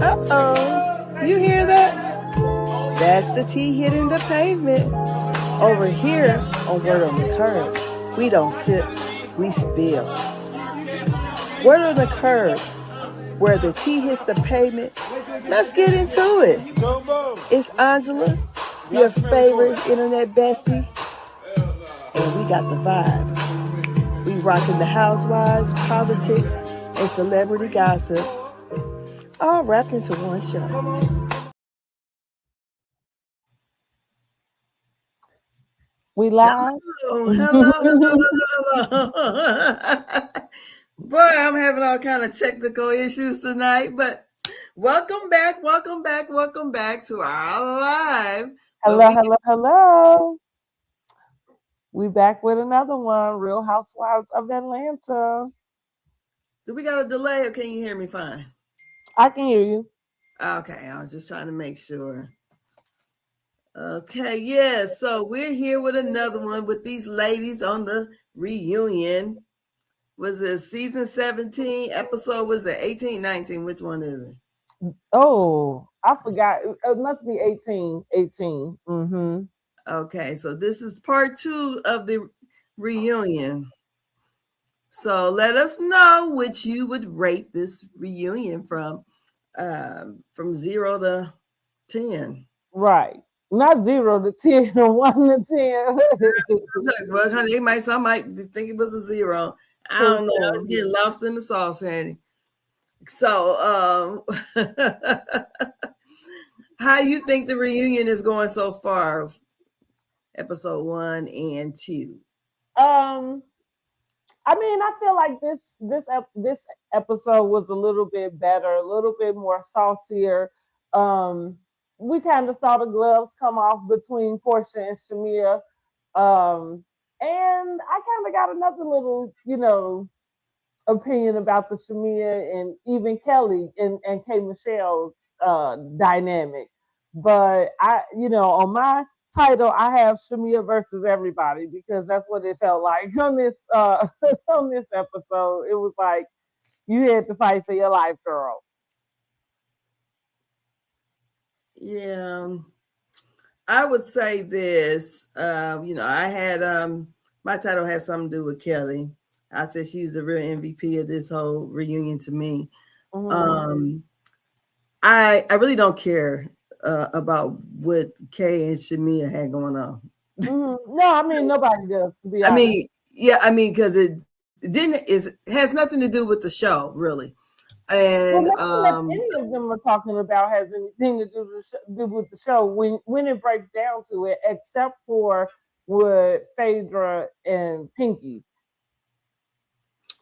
Uh-oh. You hear that? That's the tea hitting the pavement. Over here on Word on the Curb, we don't sip, we spill. Word on the Curb, where the tea hits the pavement. Let's get into it. It's Angela, your favorite internet bestie, and we got the vibe. We rocking the housewives, politics, and celebrity gossip, all wrapped into one show. We live? Hello. Boy, I'm having all kind of technical issues tonight, but welcome back to our live. Hello. We back with another one, Real Housewives of Atlanta. Do we got a delay or can you hear me fine? I can hear you. Okay, I was just trying to make sure. Okay, yeah, so we're here with another one with these ladies on the reunion. Was it season 17 episode? Was it 18, 19? Which one is it? Oh, I forgot. It must be 18. Mm-hmm. Okay, so this is part 2 of the reunion. So let us know which you would rate this reunion from 0 to 10. Right. Not 0 to 10, 1 to 10. Well, honey, some might think it was a 0. I don't know. I was getting lost in the sauce, honey. So, how you think the reunion is going so far? Episode 1 and 2. I mean, I feel like this episode was a little bit better, a little bit more saucier. We kind of saw the gloves come off between Portia and Shamea. And I kind of got another little, opinion about the Shamea and even Kelly and K. Michelle dynamic. But on my title, I have Shamea versus everybody because that's what it felt like on this on this episode. It was like you had to fight for your life, girl. Yeah, I would say this. I had my title had something to do with Kelly. I said she was the real MVP of this whole reunion to me. Mm-hmm. I really don't care about what Kay and Shamea had going on. Mm-hmm. No, I mean nobody does. To be honest. Because it has nothing to do with the show, really. And any of them are talking about has anything to do with the show when it breaks down to it, except for with Phaedra and Pinky.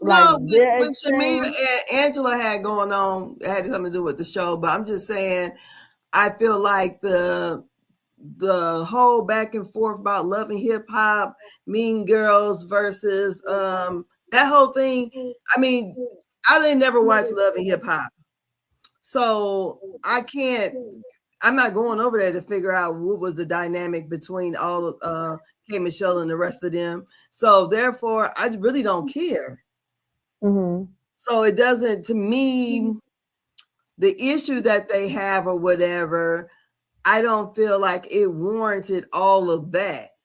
No, what Shamea and Angela had going on had something to do with the show, but I'm just saying, I feel like the whole back and forth about Love and Hip Hop, Mean Girls versus that whole thing. I mean, I didn't never watch Love and Hip Hop, so I'm not going over there to figure out what was the dynamic between all of K. Michelle and the rest of them. So therefore, I really don't care. Mm-hmm. So it doesn't, to me, the issue that they have or whatever, I don't feel like it warranted all of that.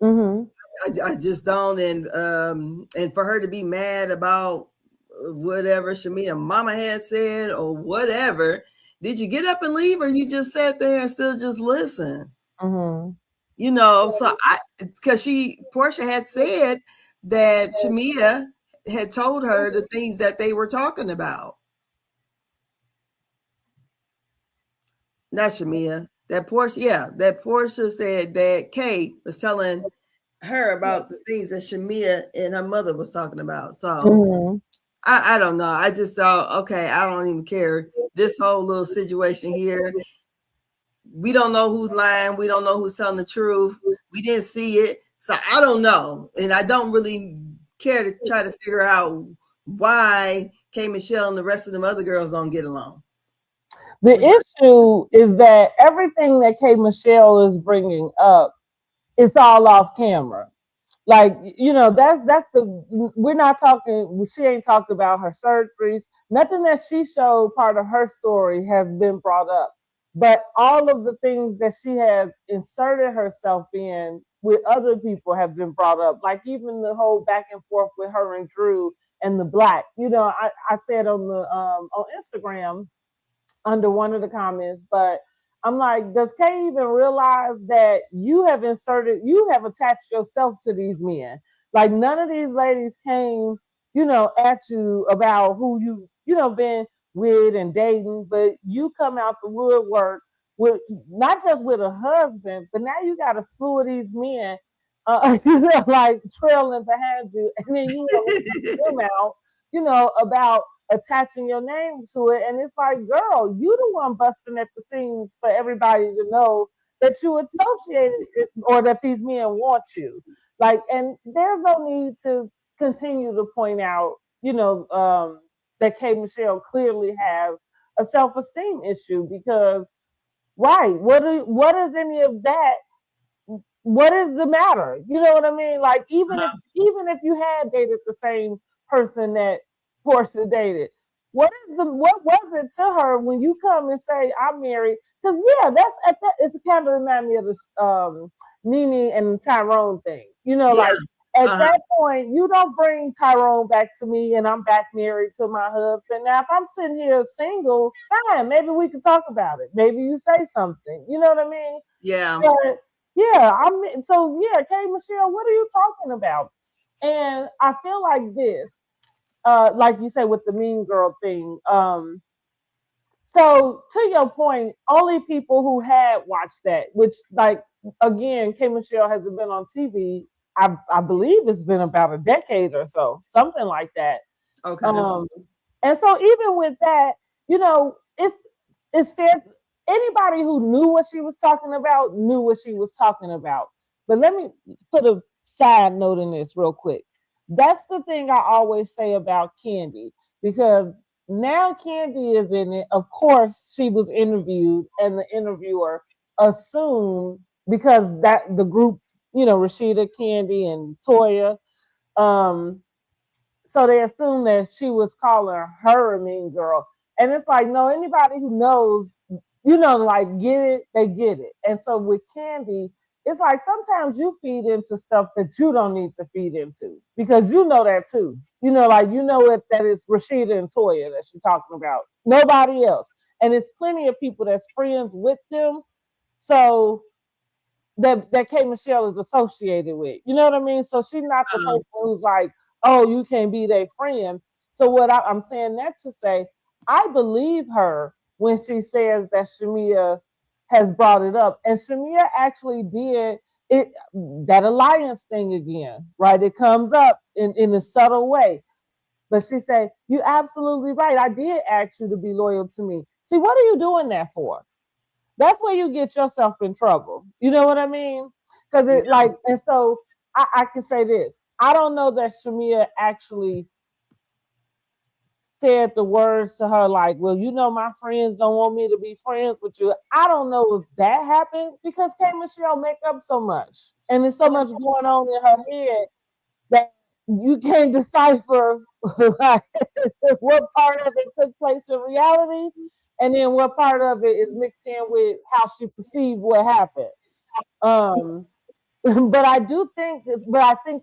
Mm-hmm. I just don't. And for her to be mad about whatever Shamea mama had said or whatever, did you get up and leave or you just sat there and still just listen? Mm-hmm. So because Portia had said that Shamea had told her the things that they were talking about. Not Shamea, that Portia said that Kay was telling her about the things that Shamea and her mother was talking about. So I don't know. I just thought, okay, I don't even care. This whole little situation here, we don't know who's lying. We don't know who's telling the truth. We didn't see it. So I don't know. And I don't really care to try to figure out why K. Michelle and the rest of them other girls don't get along. The issue is that everything that K. Michelle is bringing up is all off camera. Like, that's we're not talking, she ain't talked about her surgeries. Nothing that she showed part of her story has been brought up. But all of the things that she has inserted herself in with other people have been brought up. Like even the whole back and forth with her and Drew and the black. I said on Instagram under one of the comments, but I'm like, does Kay even realize that you have attached yourself to these men? Like none of these ladies came, at you about who been with and dating, but you come out the woodwork with not just with a husband, but now you got a slew of these men, like trailing behind you, and then you want to them out, about attaching your name to it. And it's like, girl, you the one busting at the seams for everybody to know that you associated it, or that these men want you. Like, and there's no need to continue to point out, that K Michelle clearly has a self-esteem issue, because why? What is any of that? What is the matter? You know what I mean? Like even if you had dated the same person that Portia dated, what was it to her when you come and say I'm married? Because yeah, it's kind of remind me of this Nene and Tyrone thing. Like at that point, you don't bring Tyrone back to me, and I'm back married to my husband. Now, if I'm sitting here single, fine, maybe we can talk about it. Maybe you say something. You know what I mean? Yeah. But yeah, Kay Michelle, what are you talking about? And I feel like this, like you said with the Mean Girl thing. So to your point, only people who had watched that, which like again, Kay Michelle hasn't been on TV. I believe it's been about a decade or so, something like that. Okay. And so even with that, it's fair. Anybody who knew what she was talking about knew what she was talking about. But let me put a side note in this real quick. That's the thing I always say about Candy, because now Candy is in it. Of course, she was interviewed, and the interviewer assumed, because that the group, Rashida, Candy, and Toya, um, so they assumed that she was calling her a mean girl. And it's like, no, anybody who knows, like get it, they get it. And so with Candy, it's like sometimes you feed into stuff that you don't need to feed into, because you know that too. Like that it's Rashida and Toya that she's talking about. Nobody else. And it's plenty of people that's friends with them. So that K Michelle is associated with. You know what I mean? So she's not the person who's like, oh, you can't be their friend. So what I'm saying that to say, I believe her when she says that Shamea has brought it up. And Shamea actually did it, that alliance thing again, right? It comes up in a subtle way. But she said, you're absolutely right. I did ask you to be loyal to me. See, what are you doing that for? That's where you get yourself in trouble. You know what I mean? Because and so I can say this. I don't know that Shamea actually said the words to her like, well, my friends don't want me to be friends with you. I don't know if that happened, because K Michelle make up so much. And there's so much going on in her head that you can't decipher like, what part of it took place in reality, and then what part of it is mixed in with how she perceived what happened. But I think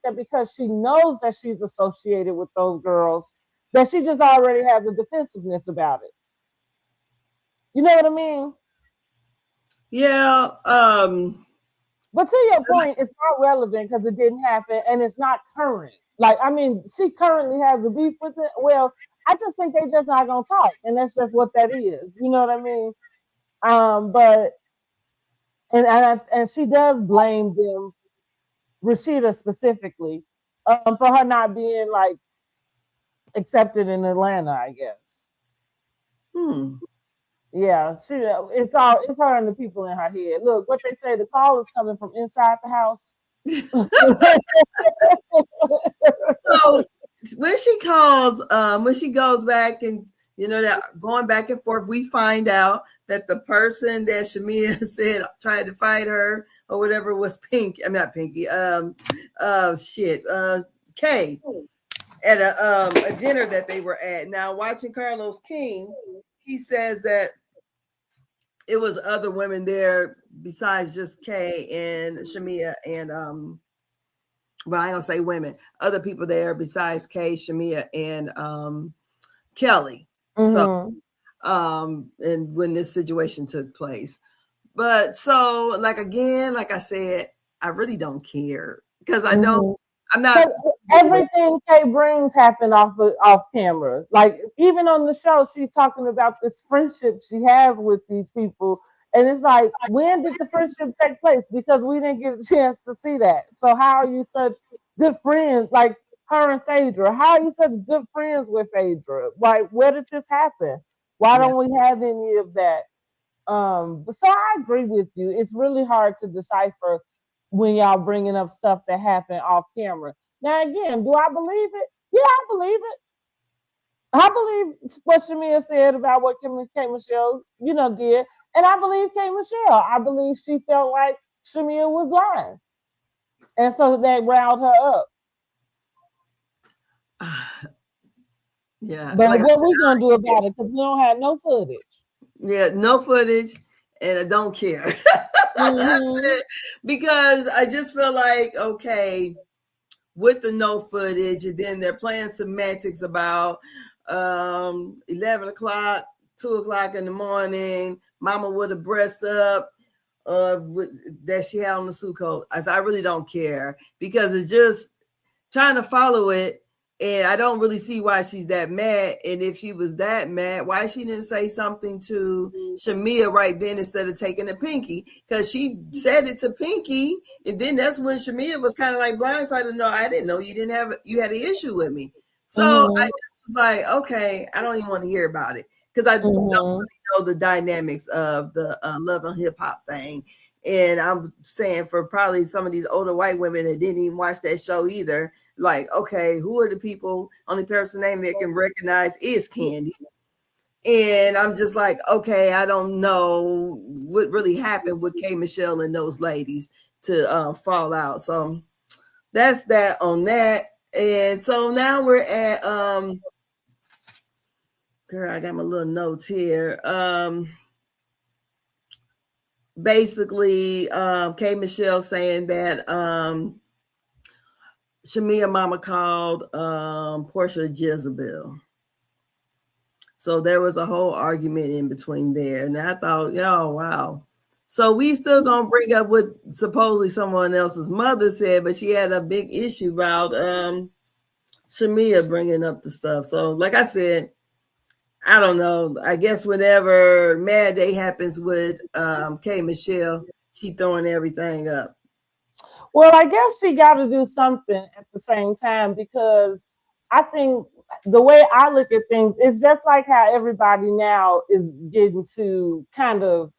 that because she knows that she's associated with those girls, that she just already has a defensiveness about it. You know what I mean? Yeah. But to your point, it's not relevant because it didn't happen, and it's not current. Like, I mean, she currently has a beef with it. Well, I just think they just not gonna talk, and that's just what that is. You know what I mean? But and she does blame them, Rashida specifically, for her not being like accepted in Atlanta, I guess. Yeah, it's her and the people in her head. Look, what they say, the call is coming from inside the house. So when she calls, when she goes back and that going back and forth, we find out that the person that Shamea said tried to fight her or whatever was Pink. I'm not Pinky. Kay at a dinner that they were at. Now watching Carlos King, he says that it was other women there besides just Kay and Shamea and well, I ain't gonna say women, other people there besides Kay, Shamea, and Kelly. Mm-hmm. So and when this situation took place. But so like again, like I said, I really don't care because I don't I'm not everything Kay brings happened off camera. Like even on the show, she's talking about this friendship she has with these people. And it's like, when did the friendship take place? Because we didn't get a chance to see that. So how are you such good friends? Like her and Phaedra. How are you such good friends with Phaedra? Like, where did this happen? Why don't we have any of that? So I agree with you. It's really hard to decipher when y'all bringing up stuff that happened off camera. Now again, do I believe it? Yeah, I believe it. I believe what Shamea said about what K. Michelle, did. And I believe K. Michelle. I believe she felt like Shamea was lying. And so that riled her up. Yeah. But like what we gonna do about it? Because we don't have no footage. Yeah, no footage, and I don't care. Because I just feel like, okay, with the no footage, and then they're playing semantics about 11 o'clock, 2 o'clock in the morning, mama with a breast up that she had on the suit coat. I really don't care because it's just trying to follow it. And I don't really see why she's that mad. And if she was that mad, why she didn't say something to Shamea right then instead of taking the Pinky? Because she said it to Pinky, and then that's when Shamea was kind of like blindsided. No, I didn't know you had an issue with me. So I was like, okay, I don't even want to hear about it because I don't really know the dynamics of the Love and Hip Hop thing. And I'm saying for probably some of these older white women that didn't even watch that show either, like, okay, who are the people? Only person name they can recognize is Candy. And I'm just like, okay, I don't know what really happened with K. Michelle and those ladies to fall out. So that's that on that. And so now we're at girl, I got my little notes here. Basically, K. Michelle saying that Shamea mama called Portia Jezebel. So there was a whole argument in between there. And I thought, oh, wow. So we still going to bring up what supposedly someone else's mother said, but she had a big issue about Shamea bringing up the stuff. So like I said, I don't know. I guess whenever Mad Day happens with K. Michelle, she throwing everything up. Well, I guess she got to do something at the same time because I think the way I look at things is just like how everybody now is getting to kind of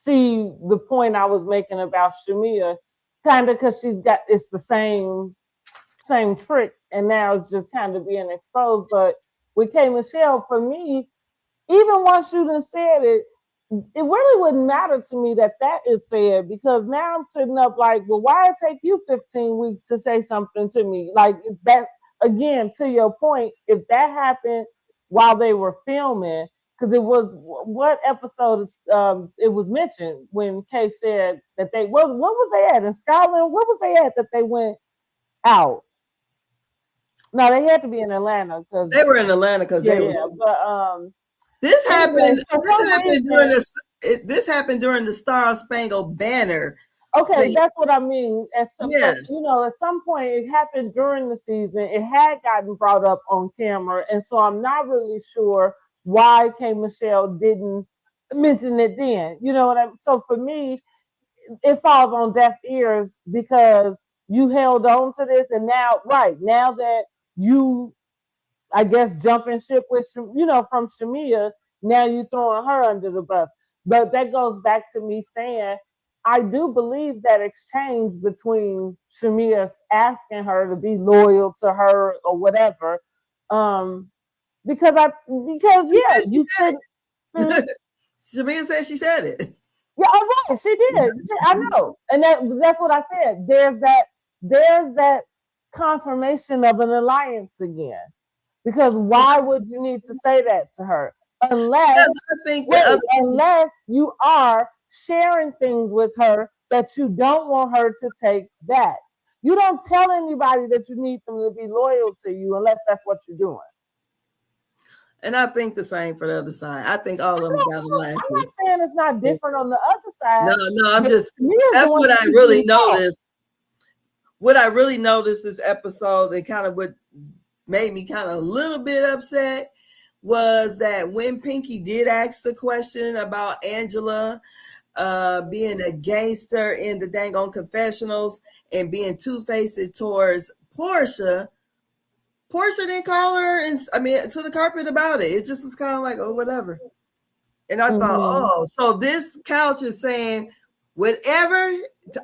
see the point I was making about Shamea, kind of because it's the same trick, and now it's just kind of being exposed. But with K. Michelle, for me, even once you done said it, it really wouldn't matter to me that is fair because now I'm sitting up like, well, why it take you 15 weeks to say something to me? Like that, again, to your point, if that happened while they were filming, because it was what episode it was mentioned when Kay said that what was they at in Scotland? What was they at that they went out? No, they had to be in Atlanta because they were in Atlanta because but This happened. This happened during the Star Spangled Banner. Okay, thing. That's what I mean. At some point, it happened during the season. It had gotten brought up on camera, and so I'm not really sure why K. Michelle didn't mention it then. You know what I mean? So for me, it falls on deaf ears because you held on to this, and now that you, I guess, jumping ship with from Shamea, now you throwing her under the bus. But that goes back to me saying, I do believe that exchange between Shamea asking her to be loyal to her or whatever, because you said Shamea said she said it. Yeah, all right, she did. I know, and that's what I said. There's that confirmation of an alliance again. Because why would you need to say that to her unless Because I think the wait, other, unless you are sharing things with her that you don't want her to take back. You don't tell anybody that you need them to be loyal to you unless that's what you're doing. and I think the same for the other side. I think all of them got I'm not alliances. saying it's not different on the other No, side, no, I'm but just, me is the that's one what that I keeps really getting caught. noticed. What I really noticed this episode, and kind of what made me kind of a little bit upset, was that when Pinky did ask the question about Angela being a gangster in the dang on confessionals and being two-faced towards Portia, Portia didn't call her and I mean to the carpet about it. It just was kind of like, oh, whatever. And I thought, Mm-hmm. oh, so this couch is saying whatever.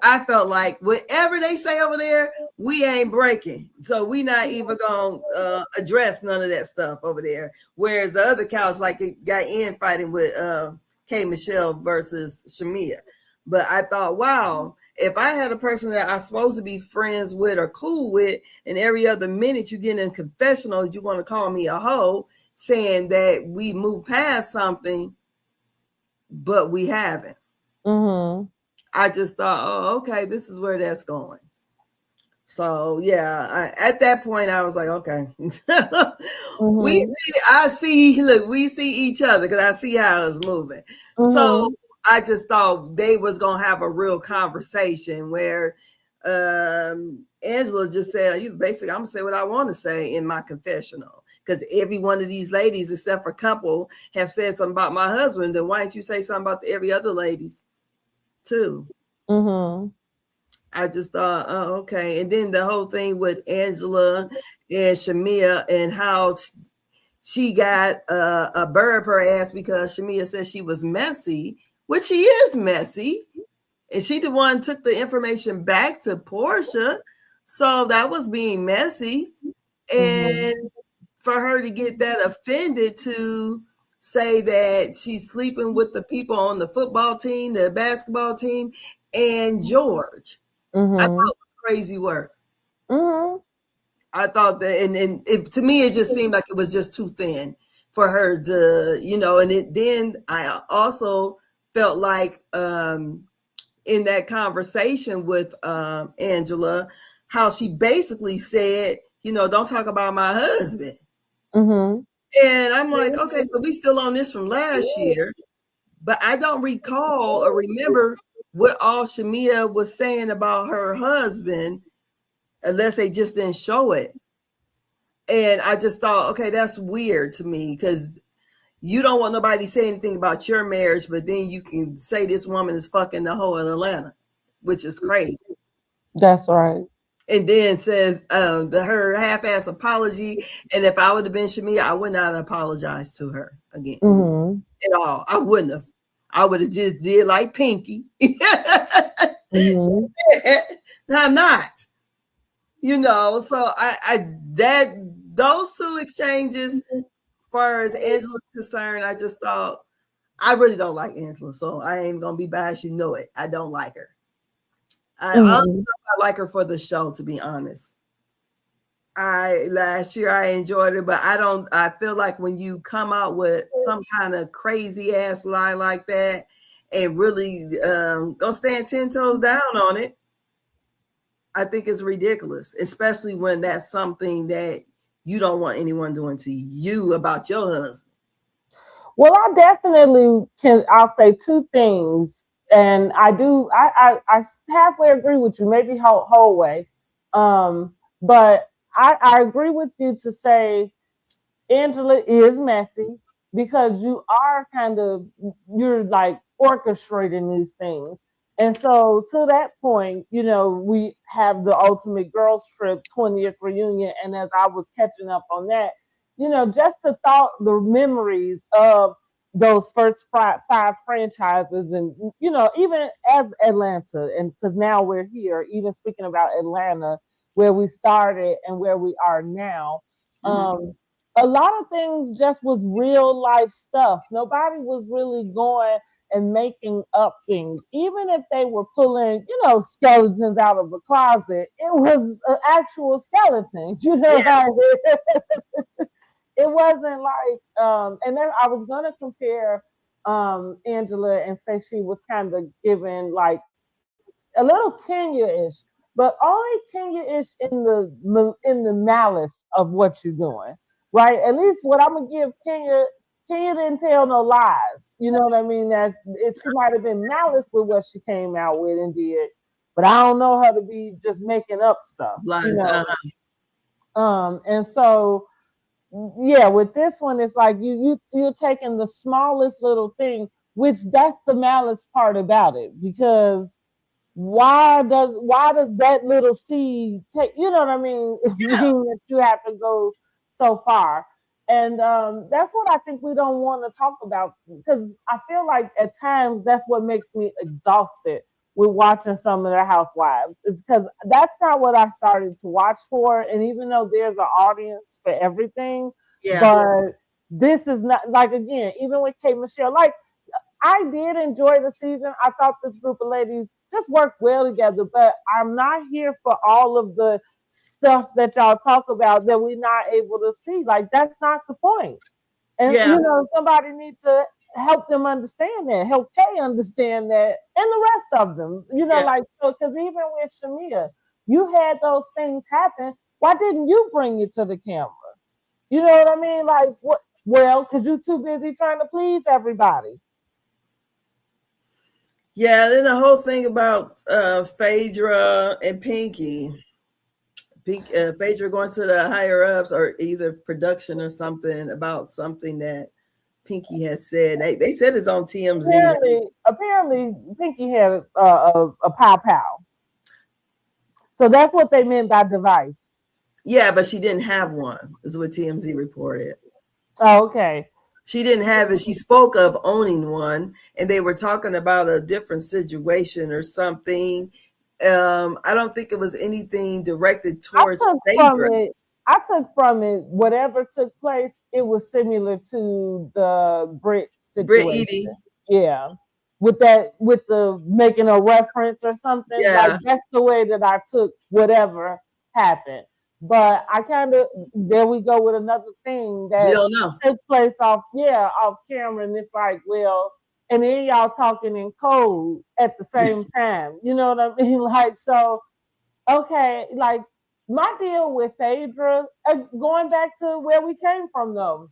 I felt like whatever they say over there, we ain't breaking. So we not even gonna address none of that stuff over there. Whereas the other couch, like it got in fighting with K Michelle versus Shamea. But I thought, wow, if I had a person that I'm supposed to be friends with or cool with, and every other minute you get in confessional, you want to call me a hoe, saying that we move past something, but we haven't. Mm-hmm. I just thought, oh, okay, this is where that's going. So yeah, at that point I was like, okay, Mm-hmm. we see each other because I see how it's moving. So Mm-hmm. I just thought they was gonna have a real conversation where Angela just said, "You basically, I'm gonna say what I want to say in my confessional." Because every one of these ladies, except for a couple, have said something about my husband. Then why don't you say something about every other ladies too? Mm-hmm. I just thought, oh, okay. And then the whole thing with Angela and Shamea and how she got a bird per ass because Shamea said she was messy, which she is messy. And she the one took the information back to Portia. So that was being messy. Mm-hmm. And for her to get that offended to say that she's sleeping with the people on the football team, the basketball team, and George. I thought Mm-hmm. it was crazy work. Mm-hmm. I thought that, and it, to me, it just seemed like it was just too thin for her to, and then I also felt like in that conversation with Angela, how she basically said, don't talk about my husband. Mm-hmm. And I'm like, okay, so we still on this from last year, but I don't recall or remember what all Shamea was saying about her husband unless they just didn't show it. And I just thought, okay, that's weird to me because you don't want nobody to say anything about your marriage, but then you can say this woman is fucking the whole in Atlanta, which is crazy. That's right. And then says her half-ass apology. And if I would have been Shamia, I would not apologize to her again Mm-hmm. at all. I wouldn't have. I would have just did like Pinky. Mm-hmm. I'm not. So I that those two exchanges, as far as Angela's concerned, I just thought I really don't like Angela, so I ain't gonna be biased. You know it. I don't like her. I Mm-hmm. like her for the show, to be honest. I last year I enjoyed it, but I don't. I feel like when you come out with some kind of crazy ass lie like that, and really gonna stand 10 toes down on it, I think it's ridiculous, especially when that's something that you don't want anyone doing to you about your husband. Well, I definitely can. I'll say two things, and I do. I halfway agree with you, maybe whole way, but I agree with you to say Angela is messy because you are kind of you're like orchestrating these things. And so to that point, we have the ultimate girls trip 20th reunion. And as I was catching up on that, just the thought, the memories of those first five franchises and, even as Atlanta, and because now we're here, even speaking about Atlanta, where we started and where we are now. Mm-hmm. A lot of things just was real life stuff. Nobody was really going. and making up things. Even if they were pulling, skeletons out of a closet, it was an actual skeleton. Yeah. It wasn't like, and then I was gonna compare Angela and say she was kind of given like a little Kenya-ish, but only Kenya-ish in the malice of what you're doing, right? At least what I'm gonna give Kenya. Kenya didn't tell no lies. You know what I mean? She might have been malice with what she came out with and did, but I don't know her to be just making up stuff. Lies. And so yeah, with this one, it's like you're taking the smallest little thing, which that's the malice part about it, because why does that little seed take, you know what I mean, Yeah. mean that you have to go so far. And that's what I think we don't want to talk about, because I feel like at times that's what makes me exhausted with watching some of the housewives, is because that's not what I started to watch for. And even though there's an audience for everything, Yeah. but this is not, like, again, even with Kate Michelle, like, I did enjoy the season. I thought this group of ladies just worked well together, but I'm not here for all of the stuff that y'all talk about that we're not able to see. Like, that's not the point. And, Yeah. somebody needs to help them understand that, help Kay understand that, and the rest of them, Yeah. like, so, because even with Shamea, you had those things happen. Why didn't you bring it to the camera? You know what I mean? Like, what? Well, because you're too busy trying to please everybody. Yeah, then the whole thing about Phaedra and Pinky. Phaedra going to the higher ups or either production or something about something that Pinky has said. They said it's on TMZ. Apparently, Pinky had a pow pow. So that's what they meant by device. Yeah, but she didn't have one, is what TMZ reported. Oh, okay. She didn't have it. She spoke of owning one, and they were talking about a different situation or something. I don't think it was anything directed towards Phaedra. I took from it whatever took place. It was similar to the Brit Brit situation. Edie. Yeah, with the making a reference or something. Yeah. Like, that's the way that I took whatever happened. But I kind of, there we go with another thing that We don't know. took place off camera, and it's like, well, and then y'all talking in code at the same time. You know what I mean? Like, so, okay, like, my deal with Phaedra, going back to where we came from, though,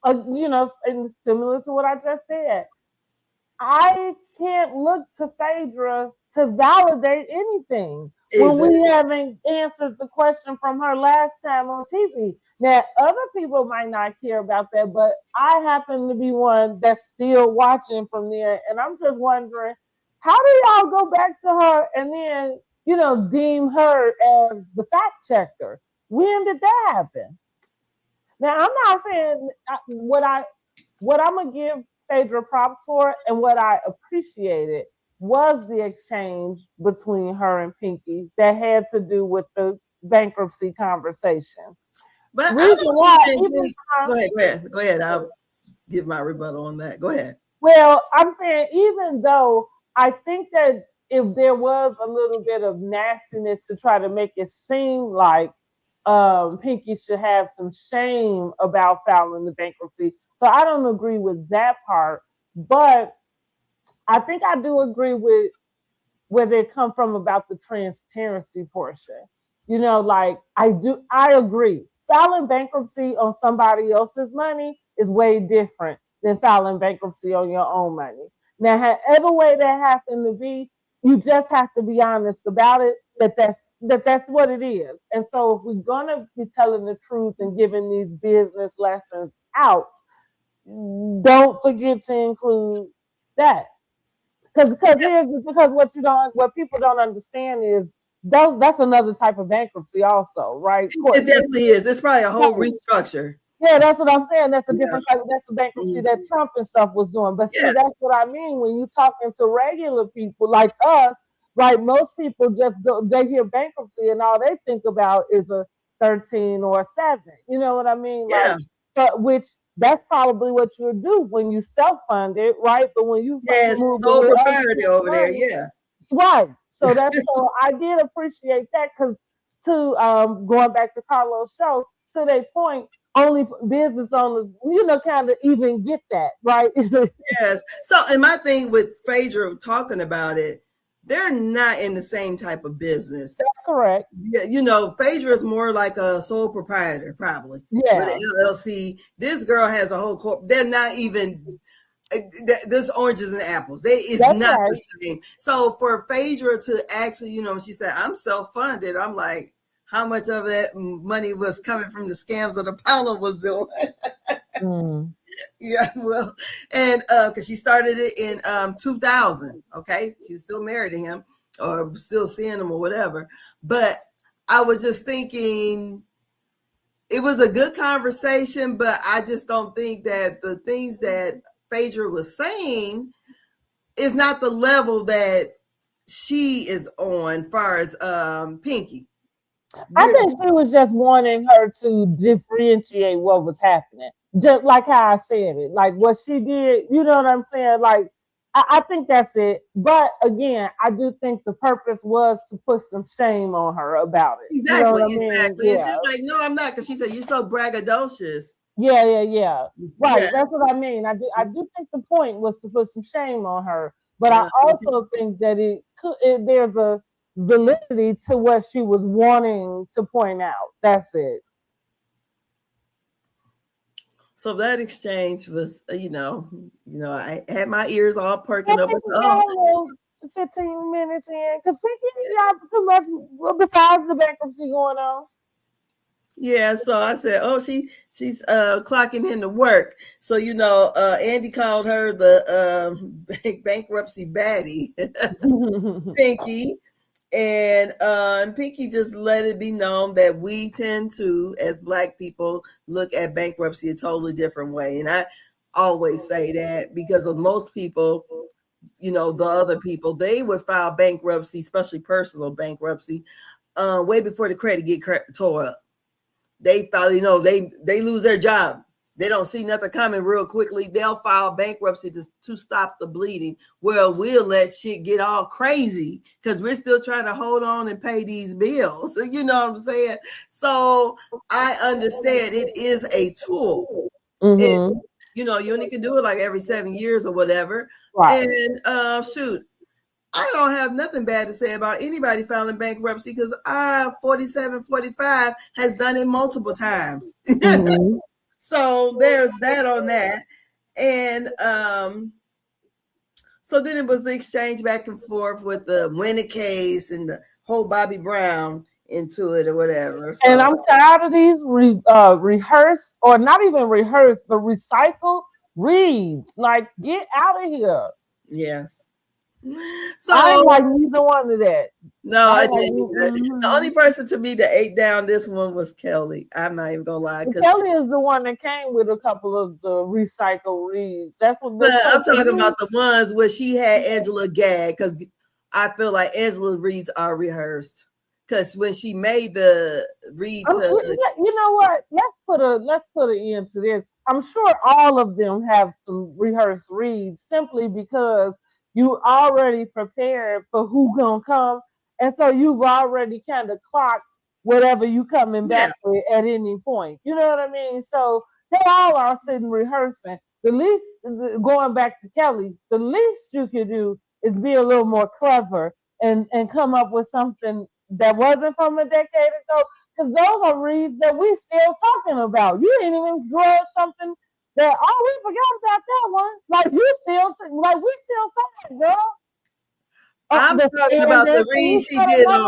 and similar to what I just said, I can't look to Phaedra to validate anything when we haven't answered the question from her last time on TV. Now, other people might not care about that, but I happen to be one that's still watching from there, and I'm just wondering, how do y'all go back to her and then, deem her as the fact checker? When did that happen? Now, I'm not saying what I'm gonna give Phaedra props for, and what I appreciated was the exchange between her and Pinky that had to do with the bankruptcy conversation. But Reason why, Go ahead. I'll give my rebuttal on that. Go ahead. Well, I'm saying, even though I think that if there was a little bit of nastiness to try to make it seem like Pinky should have some shame about filing the bankruptcy. So I don't agree with that part, but I think I do agree with where they come from about the transparency portion. Like, I agree. Filing bankruptcy on somebody else's money is way different than filing bankruptcy on your own money. Now, however way that happened to be, you just have to be honest about it, that's what it is. And so if we're gonna be telling the truth and giving these business lessons out, don't forget to include that. Because what people don't understand is that's another type of bankruptcy also, right? It definitely is. It's probably a whole restructure. Yeah, that's what I'm saying. That's a different type. That's a bankruptcy that Trump and stuff was doing. But see, that's what I mean when you talking to regular people like us. Right, most people just they hear bankruptcy and all they think about is a 13 or a 7. You know what I mean? Yeah. Like, which that's probably what you would do when you self-funded, right? But when you Yes, move it sole with other proprietor people's over there. money, Yeah. right? So I did appreciate that because to going back to Carlos' show, to their point, only business owners, kind of even get that, right? Yes. So, and my thing with Phaedra talking about it, they're not in the same type of business. That's correct. Yeah, Phaedra is more like a sole proprietor, probably with Yeah. an LLC. This girl has a whole corp. They're not even. This oranges and apples. They is That's not right. the same. So for Phaedra to actually, she said, "I'm self-funded." I'm like, how much of that money was coming from the scams that Apollo was doing? Mm. Yeah, well, and because she started it in 2000. Okay, she was still married to him, or still seeing him, or whatever. But I was just thinking, it was a good conversation, but I just don't think that the things that Phaedra was saying is not the level that she is on, far as Pinky. I think she was just wanting her to differentiate what was happening. Just like how I said it. Like what she did, you know what I'm saying? Like I think that's it. But again, I do think the purpose was to put some shame on her about it. You know Exactly, what I mean? exactly. And Yeah. she's like, "No, I'm not," because she said, "You're so braggadocious." Yeah. Right. Yeah. That's what I mean. I do think the point was to put some shame on her. But I Uh, also think that there's a validity to what she was wanting to point out. That's it. so that exchange was, I had my ears all I perking up. think Like, we oh, got a little 15 minutes in because we can't got too much besides the bankruptcy going on. yeah. So I said, "Oh, she's clocking into work." So Andy called her the bankruptcy baddie, Pinky. And Pinky just let it be known that we tend to, as Black people, look at bankruptcy a totally different way. And I always say that because of most people, the other people, they would file bankruptcy, especially personal bankruptcy, way before the credit get tore up. They thought, they lose their job. They don't see nothing coming real quickly. They'll file bankruptcy to stop the bleeding. Well, we'll let shit get all crazy because we're still trying to hold on and pay these bills. You know what I'm saying? So I understand it is a tool. It, Mm-hmm. you only can do it like every 7 years or whatever. Right. And shoot, I don't have nothing bad to say about anybody filing bankruptcy because 47, 45 has done it multiple times. Mm-hmm. So there's that on that. And so then it was the exchange back and forth with the Winnie case and the whole Bobby Brown into it or whatever. And So I'm tired of these rehearsed or not even rehearsed, but recycled reads. Like, get out of here. yes. I ain't So like neither one of that. no, I I ain't like didn't either. The only person to me that ate down this one was Kelly. I'm not even gonna lie, because Kelly is the one that came with a couple of the recycled reads. That's what but they I'm so talking about the ones where she had Angela gag, because I feel like Angela reads are rehearsed. Because when she made the read to you know what? Let's put an end to this. I'm sure all of them have some rehearsed reads simply because you already prepared for who gonna come, and so you've already kind of clocked whatever you coming yeah, back with at any point. You know what I mean? So they all are sitting rehearsing. The least, going back to Kelly, the least you could do is be a little more clever and come up with something that wasn't from a decade ago, because those are reads that we still talking about. You didn't even draw something that, oh, we forgot about that one. Like you still like we still say it, girl. I'm talking And about then the can read you she start did another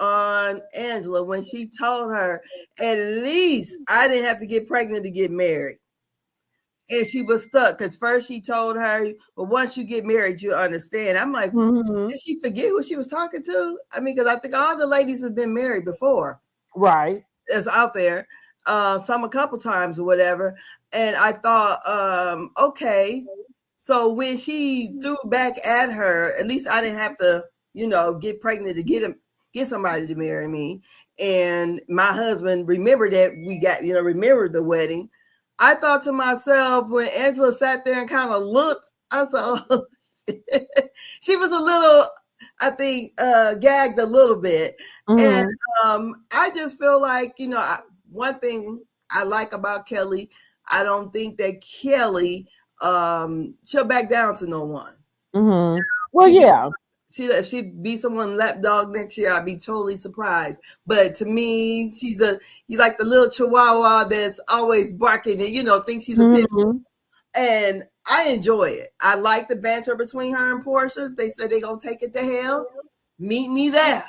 on one? Angela when she told her, at least I didn't have to get pregnant to get married. And she was stuck because first she told her, "Well, once you get married, you understand." I'm like, Mm-hmm. did she forget who she was talking to? I mean, because I think all the ladies have been married before. Right. That's out there, some a couple times or whatever. And I thought, okay. So when she threw back at her, at least I didn't have to, get pregnant to get somebody to marry me. And my husband remembered that we got, remembered the wedding. I thought to myself when Angela sat there and kind of looked, I said, oh, she was a little, I think, gagged a little bit. And I just feel like, one thing I like about Kelly, I don't think that Kelly, she'll back down to no one. Well, yeah. If she be someone lapdog next year, I'd be totally surprised. But to me, she's like the little chihuahua that's always barking and thinks she's a pit bull. And I enjoy it. I like the banter between her and Portia. They said they're gonna take it to hell. Meet me there.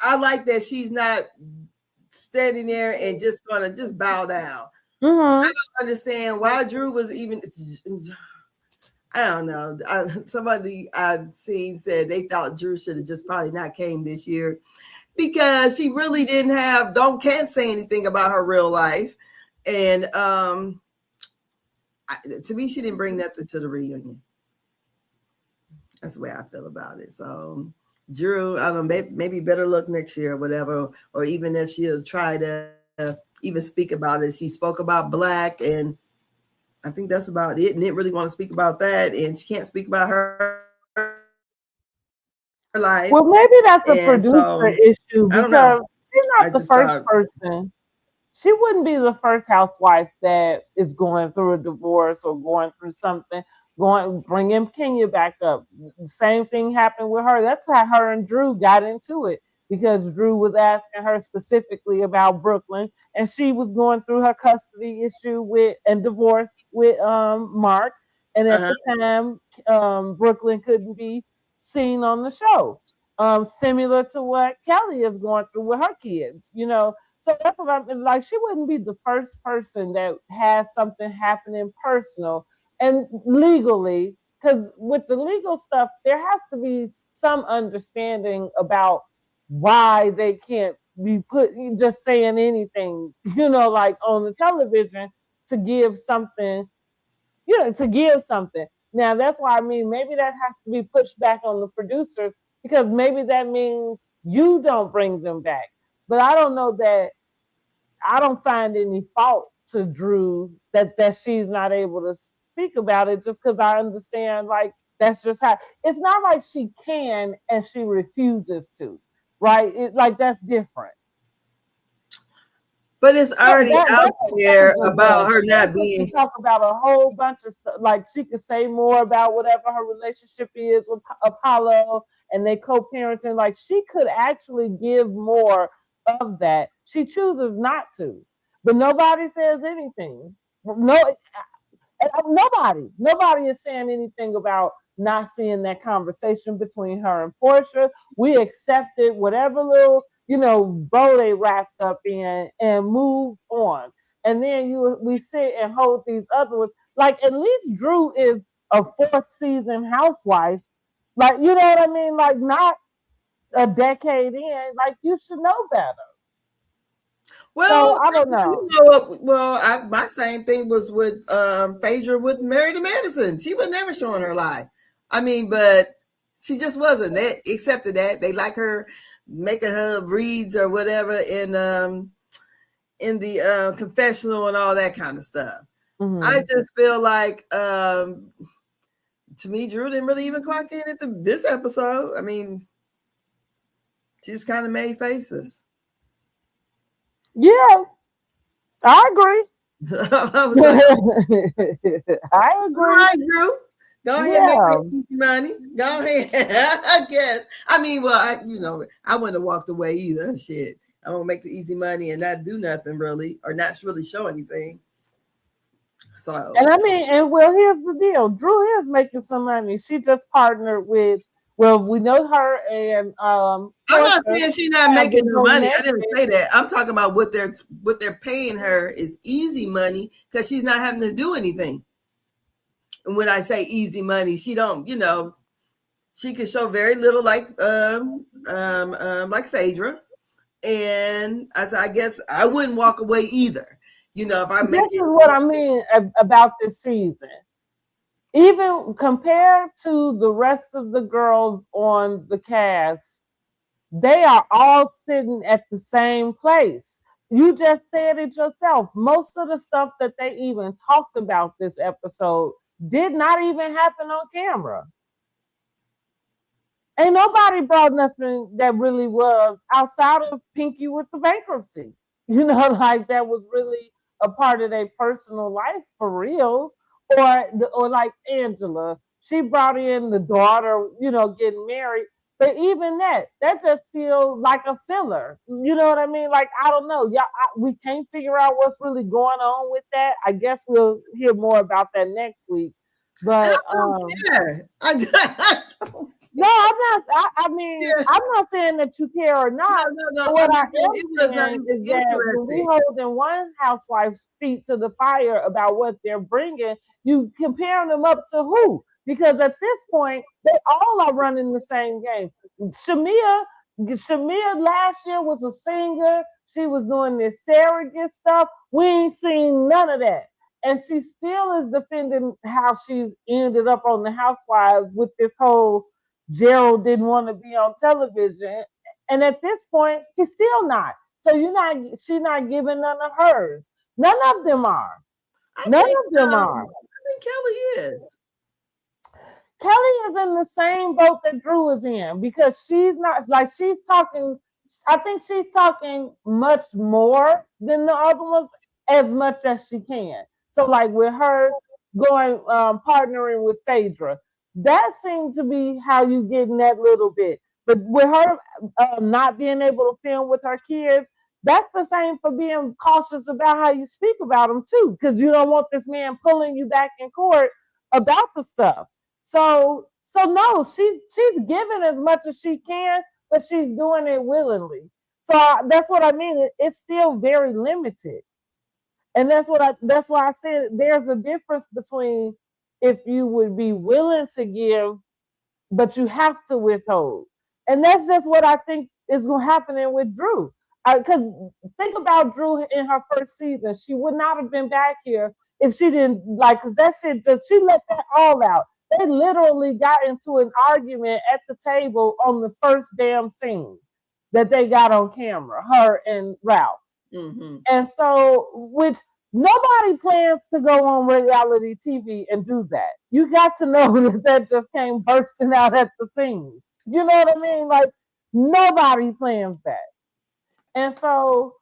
I like that she's not standing there and just gonna just bow down. I don't understand why Drew was even. I don't know. Somebody I'd seen said they thought Drew should have just probably not came this year because she really can't say anything about her real life. And to me, she didn't bring nothing to the reunion. That's the way I feel about it. So Drew, I don't know, maybe better luck next year or whatever, or even if she'll try to even speak about it. She spoke about Black, and I think that's about it. And didn't really want to speak about that, and she can't speak about her life. Well, maybe that's a producer issue I don't because know. she's not the first person. She wouldn't be the first housewife that is going through a divorce or going through something. Bringing Kenya back up. The same thing happened with her. That's how her and Drew got into it because Drew was asking her specifically about Brooklyn, and she was going through her custody issue and divorce with Mark, and at the time, Brooklyn couldn't be seen on the show. Similar to what Kelly is going through with her kids. So that's what I'm like. She wouldn't be the first person that has something happening personal and legally, because with the legal stuff, there has to be some understanding about why they can't be just saying anything, like on the television to give something, to give something. Now that's why maybe that has to be pushed back on the producers because maybe that means you don't bring them back. But I don't know that I don't find any fault to Drew that she's not able to speak about it just because I understand like that's just how it's not like she can and she refuses to, right? Like that's different. But it's already out there about her not being. She talk about a whole bunch of stuff. Like she could say more about whatever her relationship is with Apollo and they co-parenting. Like she could actually give more of that. She chooses not to, but nobody says anything. Nobody is saying anything about not seeing that conversation between her and Portia. We accepted whatever little bow they wrapped up in and move on. And then we sit and hold these other ones. Like at least Drew is a fourth season housewife. Like you know what I mean? Like not a decade in. Like you should know better. Well, so, I don't know. My same thing was with Phaedra with Married to Madison. She was never showing her life. I mean, but she just wasn't. They accepted that. They like her making her reads or whatever in the confessional and all that kind of stuff. I just feel like to me, Drew didn't really even clock in at this episode. I mean, she just kind of made faces. Yeah, I agree. I was like, I agree. All right, Drew. Go ahead and make that easy money. Go ahead. I guess. I mean, well, I wouldn't have walked away either. Shit. I won't make the easy money and not do nothing really, or not really show anything. So and here's the deal. Drew is making some money. She just partnered with we know her and I'm not saying she's not making no money. I didn't say that. I'm talking about what they're paying her is easy money because she's not having to do anything. And when I say easy money, she don't, she can show very little like Phaedra. And I guess I wouldn't walk away either. If I make this is what I mean about this season. Even compared to the rest of the girls on the cast, They are all sitting at the same place. You just said it yourself. Most of the stuff that they even talked about this episode did not even happen on camera. Ain't nobody brought nothing that really was outside of Pinky with the bankruptcy. You know, like that was really a part of their personal life for real. Or like Angela, she brought in the daughter, you know, getting married. But even that just feels like a filler. You know what I mean? Like I don't know. Yeah, we can't figure out what's really going on with that. I guess we'll hear more about that next week. But I don't care. I don't. no, I'm not. I mean, Yeah. I'm not saying that you care or not. No. What I I'm saying it am was saying is that when we interesting. holding one housewife's feet to the fire about what they're bringing, you comparing them up to who? Because at this point, they all are running the same game. Shamea last year was a singer. She was doing this surrogate stuff. We ain't seen none of that. And she still is defending how she's ended up on the Housewives with this whole Gerald didn't want to be on television. And at this point, he's still not. So she's not giving none of hers. None of them are. None of them are. I think Kelly is. Kelly is in the same boat that Drew is in because she's not like she's talking. I think she's talking much more than the other ones as much as she can. So like with her going partnering with Phaedra, that seemed to be how you getting that little bit. But with her not being able to film with her kids, that's the same for being cautious about how you speak about them too, because you don't want this man pulling you back in court about the stuff. So no, she's giving as much as she can, but she's doing it willingly. So that's what I mean. It's still very limited, and that's why I said there's a difference between if you would be willing to give, but you have to withhold, and that's just what I think is going to happen with Drew. Because think about Drew in her first season, she would not have been back here if she didn't like. Because that shit just she let that all out. They literally got into an argument at the table on the first damn scene that they got on camera, her and Ralph. Mm-hmm. And so, which nobody plans to go on reality TV and do that. You got to know that just came bursting out at the seams. You know what I mean? Like, nobody plans that. And so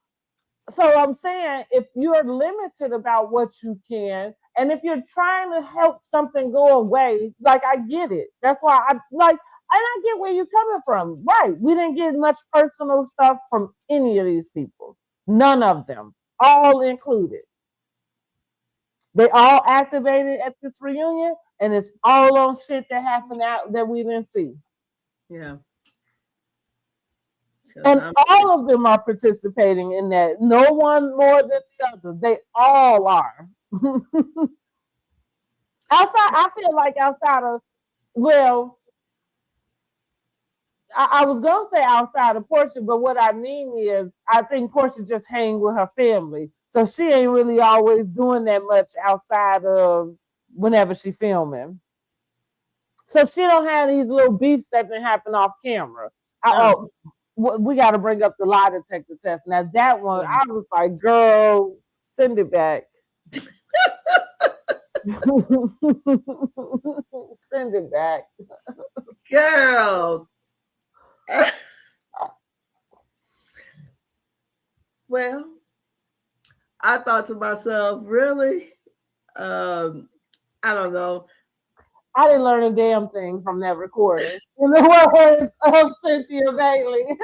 I'm saying if you're limited about what you can, and if you're trying to help something go away, like I get it. That's why I like, and I get where you're coming from. Right. We didn't get much personal stuff from any of these people. None of them. All included. They all activated at this reunion, and it's all on shit that happened out that we didn't see. Yeah. And all of them are participating in that. No one more than the other. They all are. I feel like outside of, well, I was going to say outside of Portia, but what I mean is I think Portia just hangs with her family. So she ain't really always doing that much outside of whenever she filming. So she don't have these little beefs that can happen off camera. We got to bring up the lie detector test. Now that one, I was like, girl, send it back. Send it back. Girl. Well, I thought to myself, really? I don't know. I didn't learn a damn thing from that recording. In the words of Cynthia Bailey.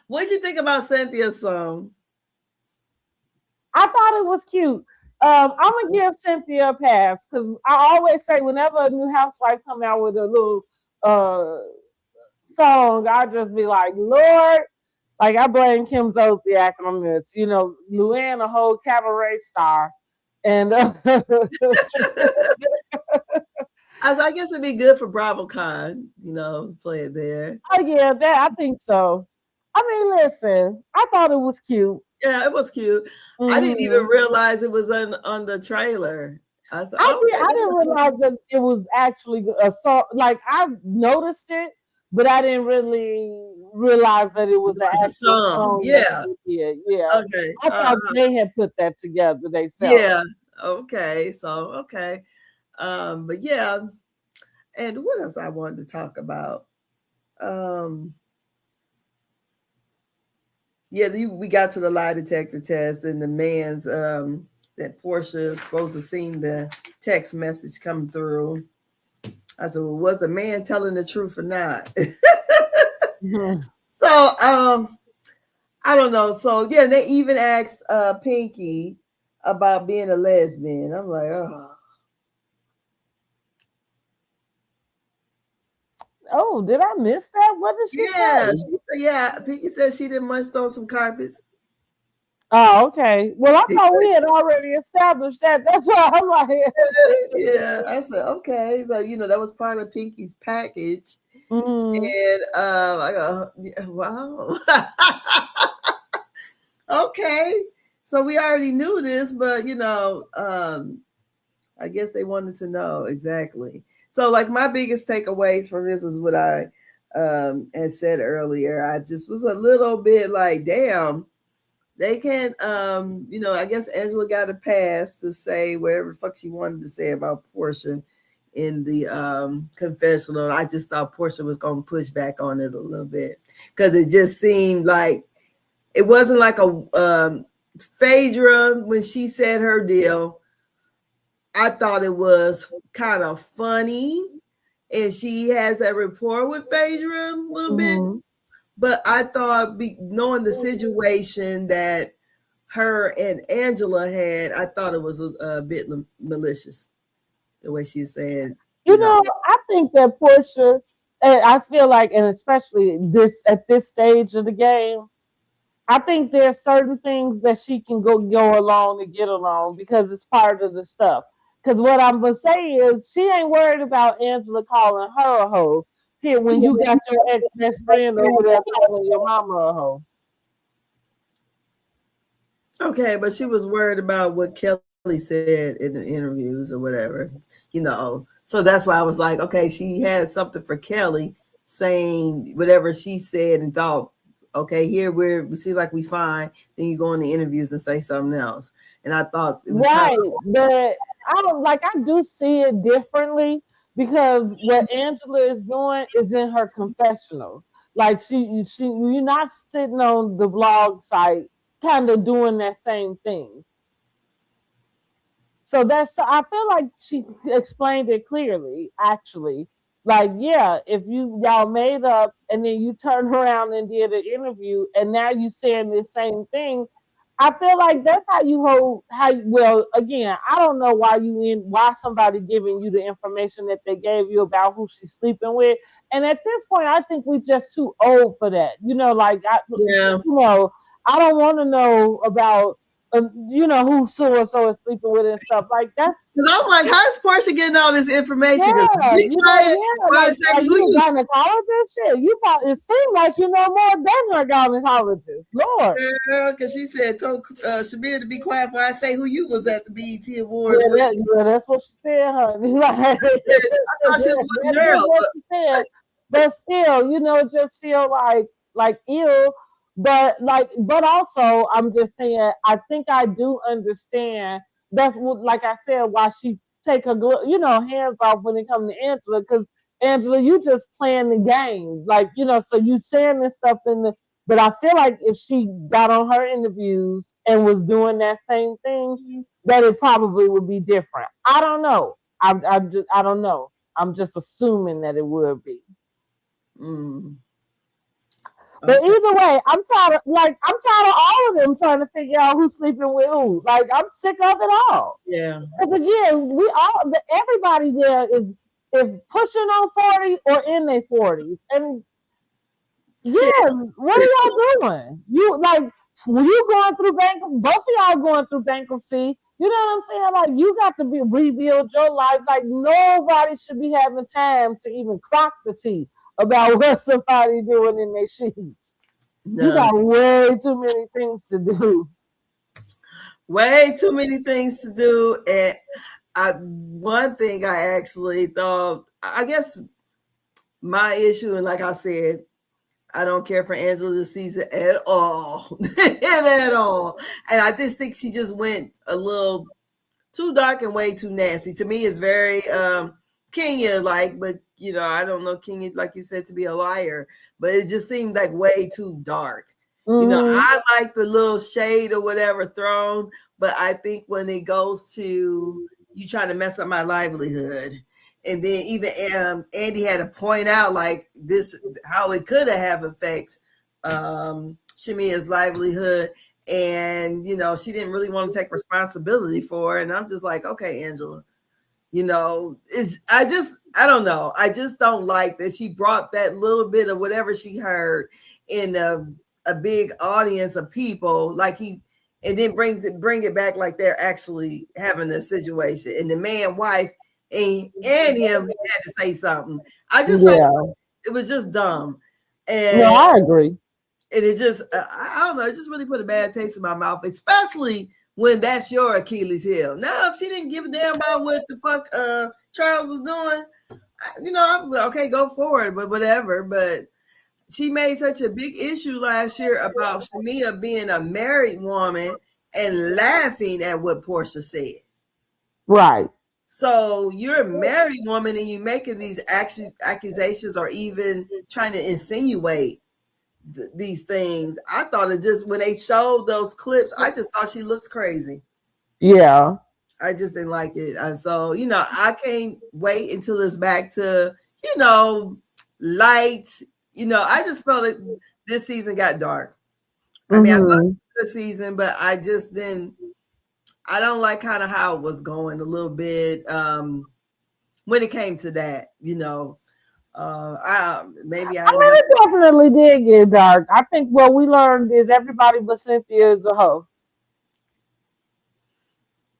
What'd you think about Cynthia's song? I thought it was cute. I'm gonna give Cynthia a pass because I always say whenever a new housewife come out with a little song, I just be like, Lord, like I blame Kim Zolciak on this. You know, Luann, a whole cabaret star, and I guess it'd be good for BravoCon, you know, play it there. Oh yeah, that I think so. I mean, listen, I thought it was cute. Yeah, it was cute. Mm-hmm. I didn't even realize it was on the trailer. I didn't realize that it was actually a song. Like I noticed it, but I didn't really realize that it was It an was a actual song. song that Yeah. they did. Yeah, Okay. I thought they had put that together themselves. Yeah. Okay. So okay. But yeah, and what else I wanted to talk about? Yeah, we got to the lie detector test, and the man's that Portia supposed to seen the text message come through. I said, well, was the man telling the truth or not? So I don't know. So yeah, they even asked Pinky about being a lesbian. I'm like, oh. Oh, did I miss that? What did she Yeah, say? yeah. Pinky said she didn't munch on some carpets. Oh, okay. Well, I thought we had already established that. That's why I'm like, Yeah, I said okay. So that was part of Pinky's package, mm-hmm. and I go, yeah, wow. Okay, so we already knew this, but I guess they wanted to know exactly. So, like, my biggest takeaways from this is what I had said earlier. I just was a little bit like, damn, they can't, I guess Angela got a pass to say whatever the fuck she wanted to say about Portia in the confessional. I just thought Portia was going to push back on it a little bit because it just seemed like it wasn't like a Phaedra when she said her deal. I thought it was kind of funny, and she has that rapport with Phaedra a little bit. Mm-hmm. But I thought, knowing the situation that her and Angela had, I thought it was a bit malicious the way she said, I think that Portia, and I feel like, and especially this at this stage of the game, I think there's certain things that she can go along to get along because it's part of the stuff. Because what I'm gonna say is she ain't worried about Angela calling her a hoe. Here, when you got your ex best friend over there calling your mama a hoe. Okay, but she was worried about what Kelly said in the interviews or whatever, So that's why I was like, okay, she had something for Kelly saying whatever she said and thought, okay, here we see like we fine. Then you go in the interviews and say something else. And I thought it was kind Right, of but I do see it differently because what Angela is doing is in her confessional. Like you're not sitting on the blog site, kind of doing that same thing. So I feel like she explained it clearly, actually. Like, yeah, if y'all made up and then you turned around and did an interview and now you saying the same thing, I feel like that's how you hold well, again, I don't know why somebody giving you the information that they gave you about who she's sleeping with. And at this point I think we're just too old for that. yeah. I don't want to know about who so and so is sleeping with and stuff like that's Because I'm like, how's Portia getting all this information? Because yeah, be quiet. Why like say are who you a you gynecologist? Shit, it seems like you know more than a gynecologist. Lord. girl? Because she told Shamea to be quiet before I say who you was at the BET Awards Yeah, with. that's what she said, honey. Like, I thought she was a that little is girl. what she said. But still, just feel like ill. But also, I'm just saying, I think I do understand. That's what, like I said, why she take her, hands off when it comes to Angela, because Angela, you just playing the game, so you saying this stuff in the. But I feel like if she got on her interviews and was doing that same thing, that it probably would be different. I don't know. I don't know. I'm just assuming that it would be. Mm, But okay. either way, I'm tired of all of them trying to figure out who's sleeping with who. Like I'm sick of it all. Yeah. Because again, everybody there is pushing on 40 or in their 40s, and Shit. yeah, what are y'all doing? You going through bankruptcy, both of y'all going through bankruptcy. You know what I'm saying? Like you got to rebuild your life. Like nobody should be having time to even clock the tea about what somebody doing in their sheets. You No. got way too many things to do. Way too many things to do. And one thing I actually thought, I guess my issue, and like I said, I don't care for Angela this season at all. At all. And I just think she just went a little too dark and way too nasty. To me, it's very Kenya like, but I don't know Kenya, like you said, to be a liar. But it just seemed like way too dark. Mm-hmm. I like the little shade or whatever thrown, but I think when it goes to you trying to mess up my livelihood, and then even Andy had to point out like this how it could have effect Shamea's livelihood, and she didn't really want to take responsibility for it. And I'm just like, okay, Angela, I don't know. I just don't like that she brought that little bit of whatever she heard in a big audience of people, and then bring it back like they're actually having a situation, and the man, wife, and him had to say something. I just thought it was just dumb, No, and I agree. it just I don't know. It just really put a bad taste in my mouth, especially when that's your Achilles heel. Now, if she didn't give a damn about what the fuck Charles was doing, I'm okay, go for it, but whatever. But she made such a big issue last year about Shamea being a married woman and laughing at what Portia said. Right. So you're a married woman and you're making these accusations or even trying to insinuate these things. I thought it just, when they showed those clips, I just thought she looks crazy. Yeah. I just didn't like it. And so, I can't wait until it's back to, light. I just felt it this season got dark. I mean, I thought it was a good season, but I just didn't, I don't like kind of how it was going a little bit when it came to that, I mean, it definitely did get dark. I think what we learned is everybody but Cynthia is a hoe.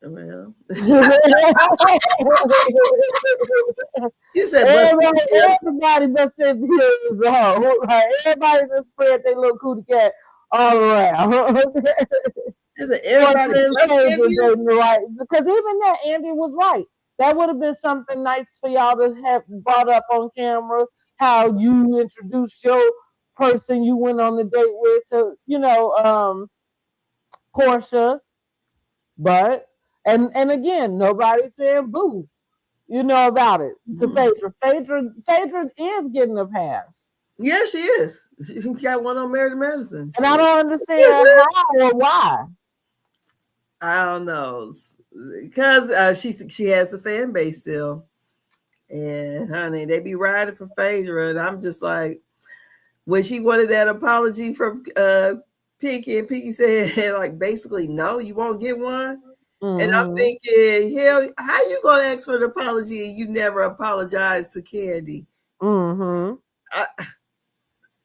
Well, you said everybody but Cynthia is a hoe. Like, everybody just spread their little cootie cat all around. Everybody right? Because even that, Andy was right. That would have been something nice for y'all to have brought up on camera. How you introduced your person you went on the date with to, Portia. But and again, nobody's saying boo, about it. To Phaedra. Phaedra is getting a pass. Yeah, she is. She got one on Married to Medicine. And I don't understand how or why. I don't know. Because she has a fan base still. And honey, they be riding for Phaedra. And I'm just like, when she wanted that apology from Pinky, and Pinky said, like, basically, no, you won't get one. Mm-hmm. And I'm thinking, hell, how you gonna ask for an apology and you never apologized to Candy? Mm-hmm.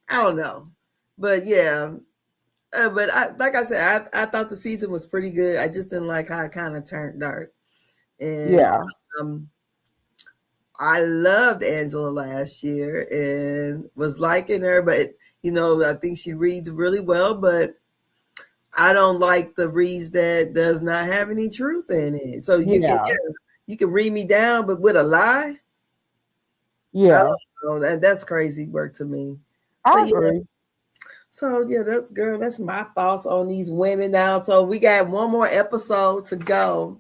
I don't know, but yeah, but like I said, I thought the season was pretty good. I just didn't like how it kind of turned dark. And I loved Angela last year and was liking her, but I think she reads really well, but I don't like the reads that does not have any truth in it. So you can read me down, but with a lie. Yeah, I don't know. That's crazy work to me. I agree. So that's my thoughts on these women now. So we got one more episode to go.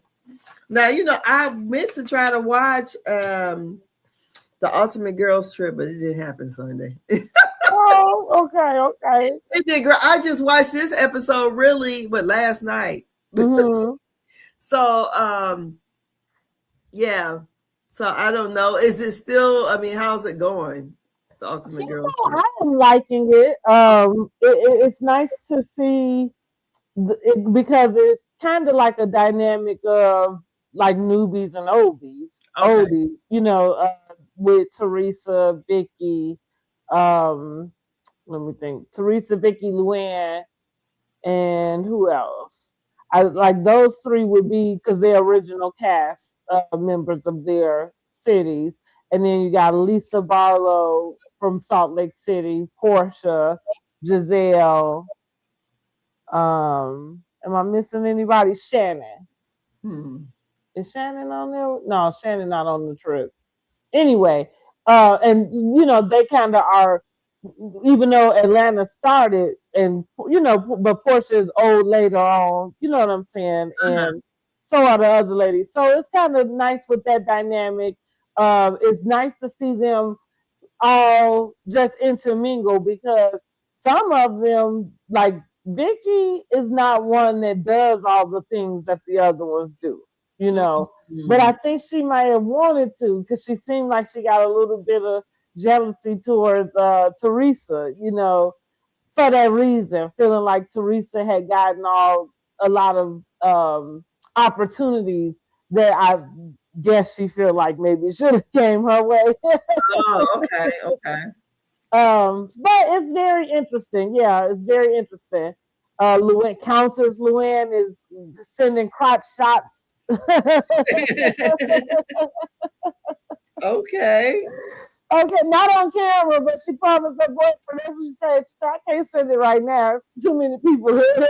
Now, I meant to try to watch the Ultimate Girls Trip, but it didn't happen Sunday. Oh, okay. It did. I just watched this episode last night. Mm-hmm. So, yeah. So I don't know. Is it still? I mean, how's it going? The Ultimate Girls Trip. I am liking it. It's nice to see because it's kind of like a dynamic of like newbies and oldies. Okay. Oldies, with Teresa, Vicky, let me think. Teresa, Vicky, Luann, and who else? I like those three would be because they're original cast members of their cities. And then you got Lisa Barlow from Salt Lake City, Portia, Giselle. Am I missing anybody? Shannon. Is Shannon on there? No, Shannon not on the trip. Anyway, And they kind of are, even though Atlanta started, and but Portia is old later on. You know what I'm saying? And so are the other ladies. So it's kind of nice with that dynamic. It's nice to see them all just intermingle, because some of them, like Vicky, is not one that does all the things that the other ones do. But I think she might have wanted to, because she seemed like she got a little bit of jealousy towards Teresa, for that reason, feeling like Teresa had gotten a lot of opportunities that I guess she feel like maybe should have came her way. Oh, okay. But it's very interesting. Yeah, it's very interesting. Countess Luann is sending crotch shots. Okay. Okay, not on camera, but she promised her boyfriend. That's what she said. She said, I can't send it right now. It's too many people here.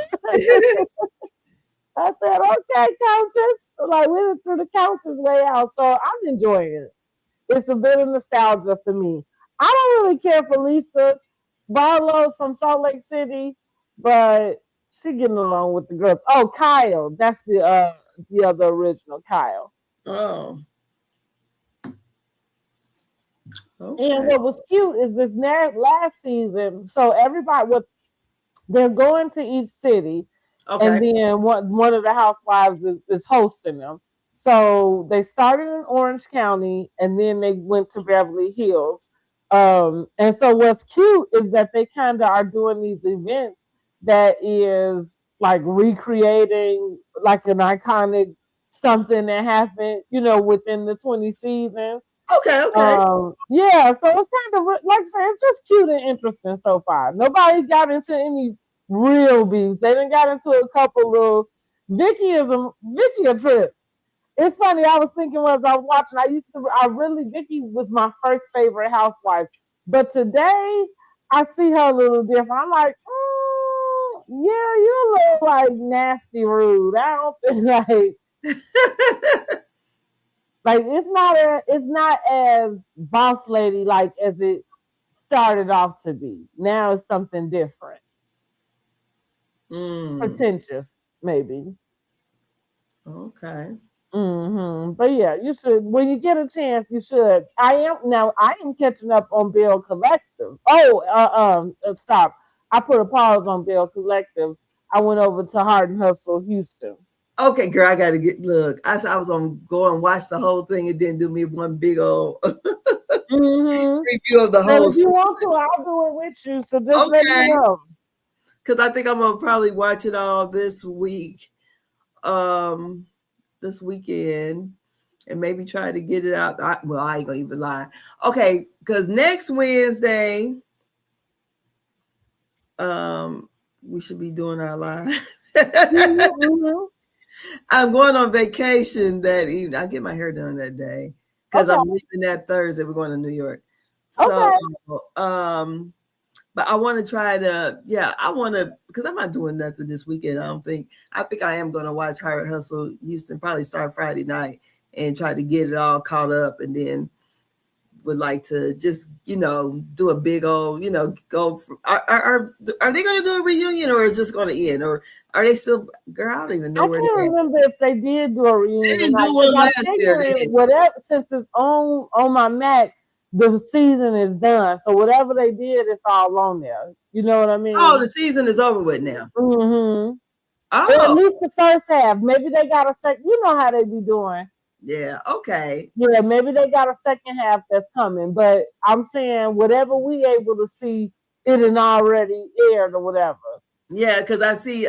I said, okay, Countess. Like, we went through the Countess way out. So I'm enjoying it. It's a bit of nostalgia for me. I don't really care for Lisa Barlow from Salt Lake City, but she getting along with the girls. Oh, Kyle. That's the other original Kyle. Oh. Okay. And what was cute is this last season. So everybody, they're going to each city, and then one of the housewives is hosting them. So they started in Orange County, and then they went to Beverly Hills. And so what's cute is that they kind of are doing these events that is like recreating like an iconic something that happened, within the 20 seasons. Okay. Yeah, so it's kind of like I said, it's just cute and interesting so far. Nobody got into any real beefs. They done got into a couple of Vicky a trip. It's funny. I was thinking as I was watching. Vicky was my first favorite housewife, but today I see her a little different. I'm like, yeah, you look like nasty rude. I don't think like it's not as boss lady like as it started off to be. Now it's something different. Pretentious, maybe. Okay. But yeah, you should, when you get a chance, you should. I am catching up on Bill Collective. Stop. I put a pause on Bill Collective. I went over to Heart and Hustle Houston. Okay, girl, I gotta look. I was gonna go and watch the whole thing. It didn't do me one big old review of the whole. If you want to, I'll do it with you. So just let me know. Because I think I'm gonna probably watch it all this week, this weekend, and maybe try to get it out. I ain't gonna even lie. Okay, because next Wednesday, we should be doing our live. I'm going on vacation that evening. I get my hair done that day because I'm leaving that Thursday. We're going to New York. So, but I want to try to, because I'm not doing nothing this weekend. I think I am going to watch Heart Hustle Houston, probably start Friday night and try to get it all caught up, and then would like to just, do a big old, go for, are they going to do a reunion, or is it just going to end, or are they still, girl, I don't even know I can't remember if they did do a reunion. They didn't do one last year. Whatever, since it's on my Mac, the season is done. So whatever they did, it's all on there. You know what I mean? Oh, the season is over with now. Oh. Or at least the first half. Maybe they got a second. You know how they be doing. Yeah, okay. Yeah, maybe they got a second half that's coming. But I'm saying whatever we able to see, it had already aired or whatever. Yeah, because I see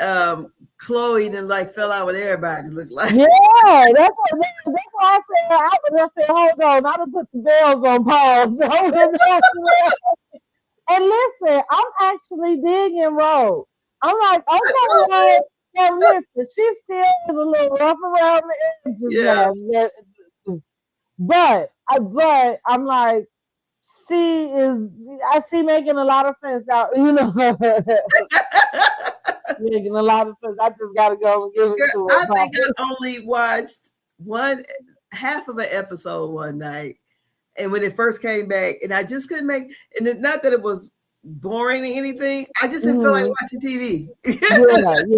Chloe then fell out with everybody. Look like. Yeah, that's why I said, hold on, I done put the bells on pause. And listen, I'm actually digging Rhoa. I'm like, okay, now listen, she still is a little rough around the edges. Yeah. But I'm like, she making a lot of sense out, making a lot of sense. I just gotta go and give it to her. I think I only watched half of an episode one night, And when it first came back, and I just couldn't make, and not that it was boring or anything, I just didn't feel like watching TV. Yeah,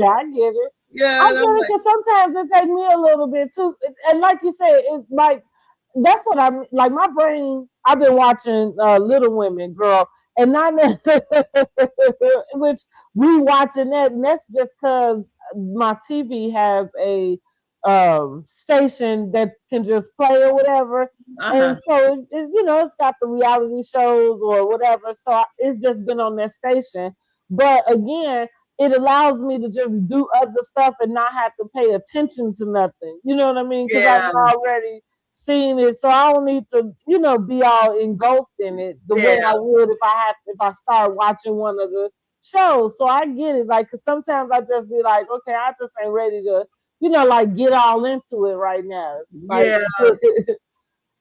I get it. Yeah, I and get I'm it like, because sometimes it takes me a little bit too. And like you said, it's like that's what I'm like. My brain. I've been watching Little Women, girl, and not which we watching that, and that's just because my TV has a station that can just play or whatever, and so it's got the reality shows or whatever. So it's just been on that station. But again, it allows me to just do other stuff and not have to pay attention to nothing. You know what I mean? Because yeah, I've already seen it, so I don't need to, be all engulfed in it the way yeah, I would if I start watching one of the shows. So I get it, like, cause sometimes I just be like, okay, I just ain't ready to, like get all into it right now, like. yeah.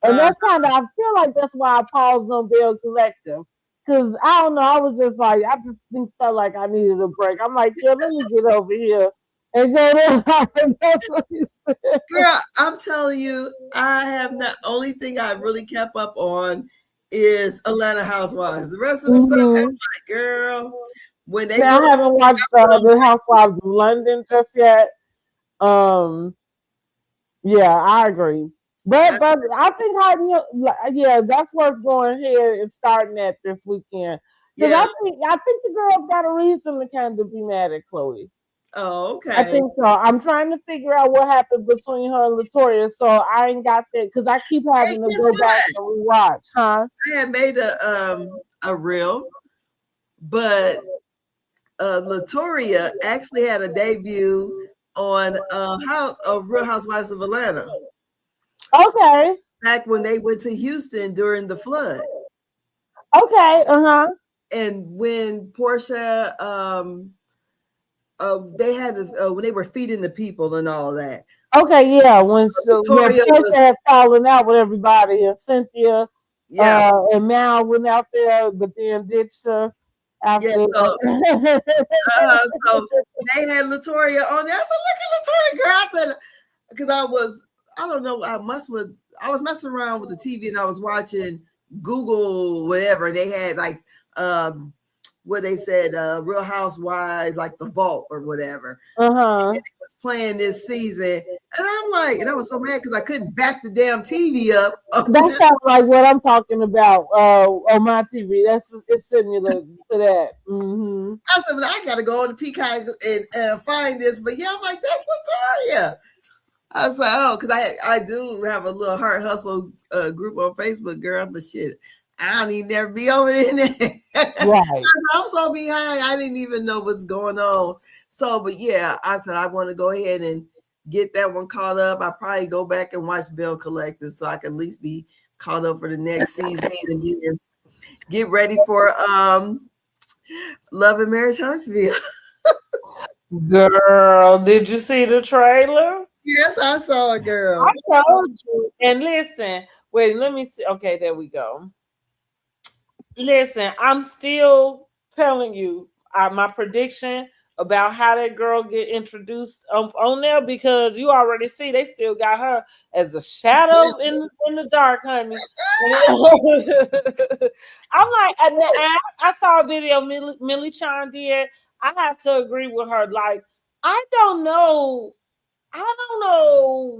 And Uh, that's kind of, I feel like that's why I paused on Bill Collective. Cause I don't know, I was just like, I just felt like I needed a break. I'm like, yeah, let me get over here and go there. That's what he said. Girl, I'm telling you, I have not. Only thing I really kept up on is Atlanta Housewives. The rest of the stuff, I'm like, girl, when they Now go, I haven't watched the Housewives of London just yet. Um, yeah, I agree. But I think yeah, that's worth going here and starting at this weekend. Because yeah. I think the girls got a reason to kind of be mad at Chloe. Oh, I okay. think so. I'm trying to figure out what happened between her and Latoya, so I ain't got that because I keep Hey, having to guess go back what? and rewatch, huh? I had made a reel, but Latoria actually had a debut on Real Housewives of Atlanta Okay. back when they went to Houston during the flood, Okay. Uh-huh. and when Portia they had when they were feeding the people and all that. Okay, yeah. When Latoria Portia was, had fallen out with everybody, and Cynthia yeah, and Mal went out there, but then ditched her yeah. after. So they had Latoria on there. I said, "Look at Latoria, girl." I said, because I don't know, I was messing around with the TV and I was watching Google whatever. They had like what they said, Real Housewives, like the Vault or whatever. Uh-huh. Was playing this season, and I'm like, and I was so mad because I couldn't back the damn TV up. That sounds like what I'm talking about on my TV. It's similar to that. Mm-hmm. I said, but I gotta go on the Peacock and find this. But yeah, I'm like, that's Latoria. I was like, oh, because I do have a little heart hustle group on Facebook, girl, but shit, I don't even never be over in there. Right. I'm so behind, I didn't even know what's going on. So, but yeah, I said I want to go ahead and get that one caught up. I probably go back and watch Bill Collective so I can at least be caught up for the next season and get ready for Love and Marriage Huntsville. Girl, did you see the trailer? Yes, I saw it, girl. I told you. And listen, wait, let me see. Okay, there we go. Listen, I'm still telling you my prediction about how that girl get introduced on there, because you already see they still got her as a shadow in the dark, honey. I'm like, I saw a video Millie Chan did. I have to agree with her. Like, I don't know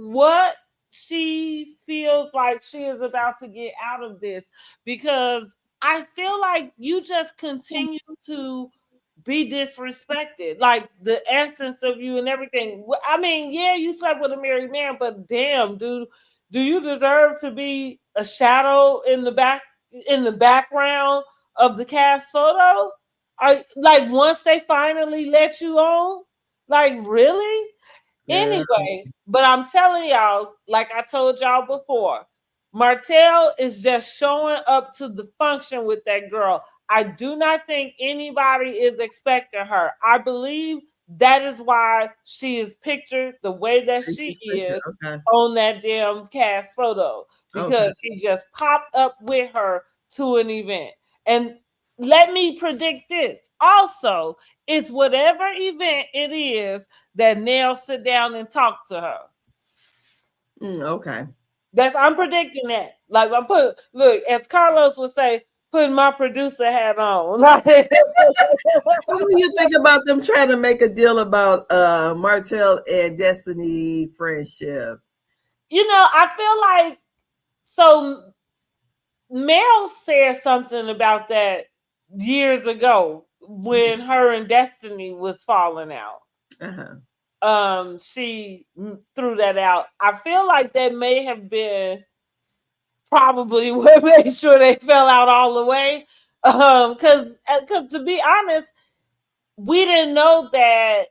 what she feels like she is about to get out of this, because I feel like you just continue to be disrespected, like the essence of you and everything. I mean, yeah, you slept with a married man, but damn, dude, do you deserve to be a shadow in the background of the cast photo? Like, once they finally let you on, like, really? Yeah. Anyway, but I'm telling y'all, like I told y'all before, Martell is just showing up to the function with that girl. I do not think anybody is expecting her. I believe that is why she is pictured the way that she is Okay. on that damn cast photo, because he just popped up with her to an event. And let me predict this. Also, it's whatever event it is that Nell sit down and talk to her. Okay. I'm predicting that. Like look, as Carlos would say, putting my producer hat on. Like, So what do you think about them trying to make a deal about Martell and Destiny friendship? I feel like so Mel said something about that years ago when her and Destiny was falling out. Uh-huh. She threw that out. I feel like that may have been probably what made sure they fell out all the way. Because to be honest, we didn't know that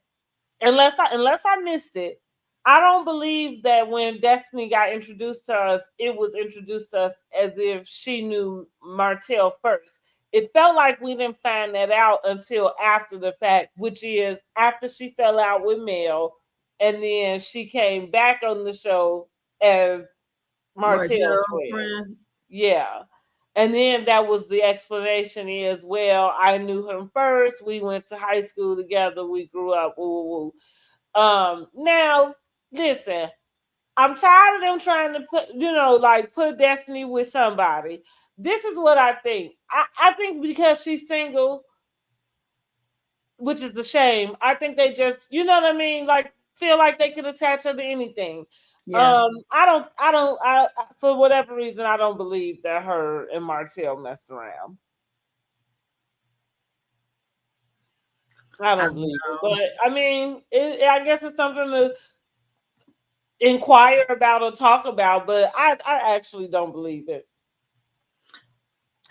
unless I missed it. I don't believe that when Destiny got introduced to us, it was introduced to us as if she knew Martell first. It felt like we didn't find that out until after the fact, which is after she fell out with Mel, and then she came back on the show as Martell's Martell's friend. friend. Yeah. And then that was the explanation is, well, I knew him first. We went to high school together. We grew up. Woo, woo, woo. Now, listen, I'm tired of them trying to put Destiny with somebody. This is what I think. I think because she's single, which is the shame, I think they just, you know what I mean? Like, feel like they could attach her to anything. Yeah. For whatever reason, I don't believe that her and Martell messed around. I I don't don't believe it, know. but I mean, I guess it's something to inquire about or talk about. But I actually don't believe it.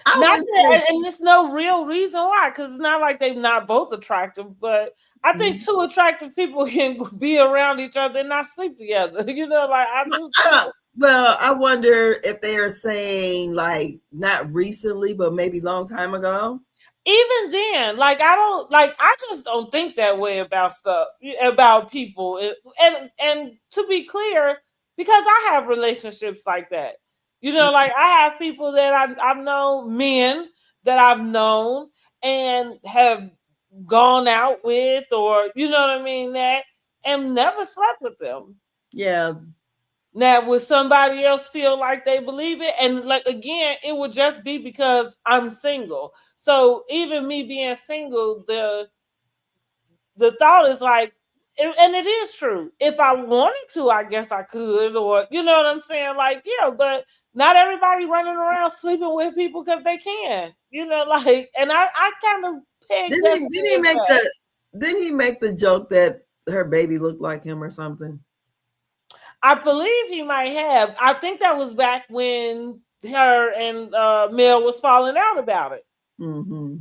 I Not wouldn't say. that, and there's no real reason why, because it's not like they're not both attractive. But I think two attractive people can be around each other and not sleep together. Like I do. I don't. Well, I wonder if they are saying like not recently, but maybe long time ago. Even then, like I just don't think that way about stuff, about people. And to be clear, because I have relationships like that. Like I have people that I've known, men that I've known and have gone out with, or you know what I mean, that and never slept with them. Yeah. Now, would somebody else feel like they believe it? And like again, it would just be because I'm single. So even me being single, the thought is like, and it is true. If I wanted to, I guess I could, or you know what I'm saying? Like, yeah, but not everybody running around sleeping with people because they can. Like, and I kind of peg Didn't that he? Didn't he as make that. the? Didn't he make the joke that her baby looked like him or something? I believe he might have. I think that was back when her and Mel was falling out about it. Mm-hmm.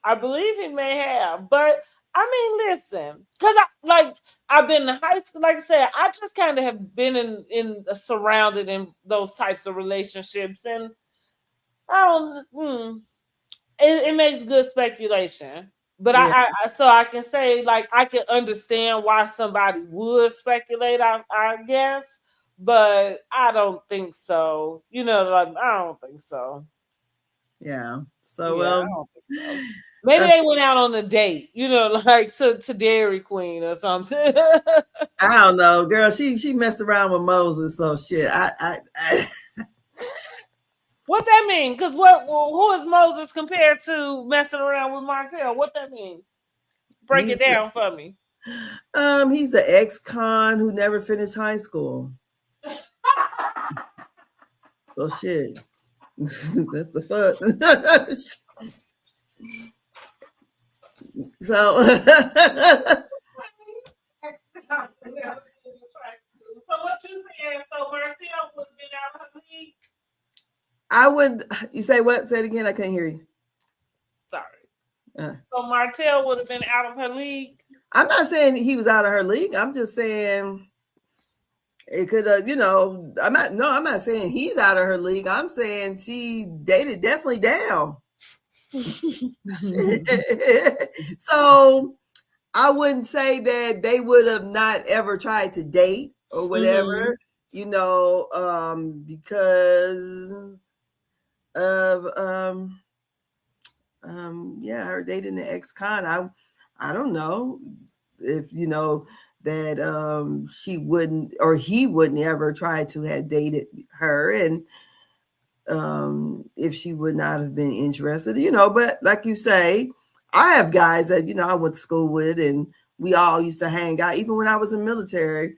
I believe he may have, but I mean, listen, because I've been in high school. Like I said, I just kind of have been in surrounded in those types of relationships, and I don't. It makes good speculation. But Yeah. so I can say like I can understand why somebody would speculate. I guess, but I don't think so. Like I don't think so. Yeah. So Yeah, well, I don't think so. Maybe that's, they went out on a date. Like to Dairy Queen or something. I don't know, girl. She messed around with Moses, so shit. I What that mean? Because who is Moses compared to messing around with Marcel? What that mean? Break he's it down for me. he's the ex-con who never finished high school. So shit. That's the fuck. So So what you saying? So Marcel would have been out of her league? I would. You say what? Say it again. I can't hear you. Sorry. Uh, So Martell would have been out of her league. I'm not saying he was out of her league. I'm just saying it could have. I'm not. No, I'm not saying he's out of her league. I'm saying she dated definitely down. So I wouldn't say that they would have not ever tried to date or whatever. Because of yeah, her dating the ex-con. I don't know if that she wouldn't or he wouldn't ever try to have dated her, and if she would not have been interested, but like you say, I have guys that I went to school with, and we all used to hang out. Even when I was in the military,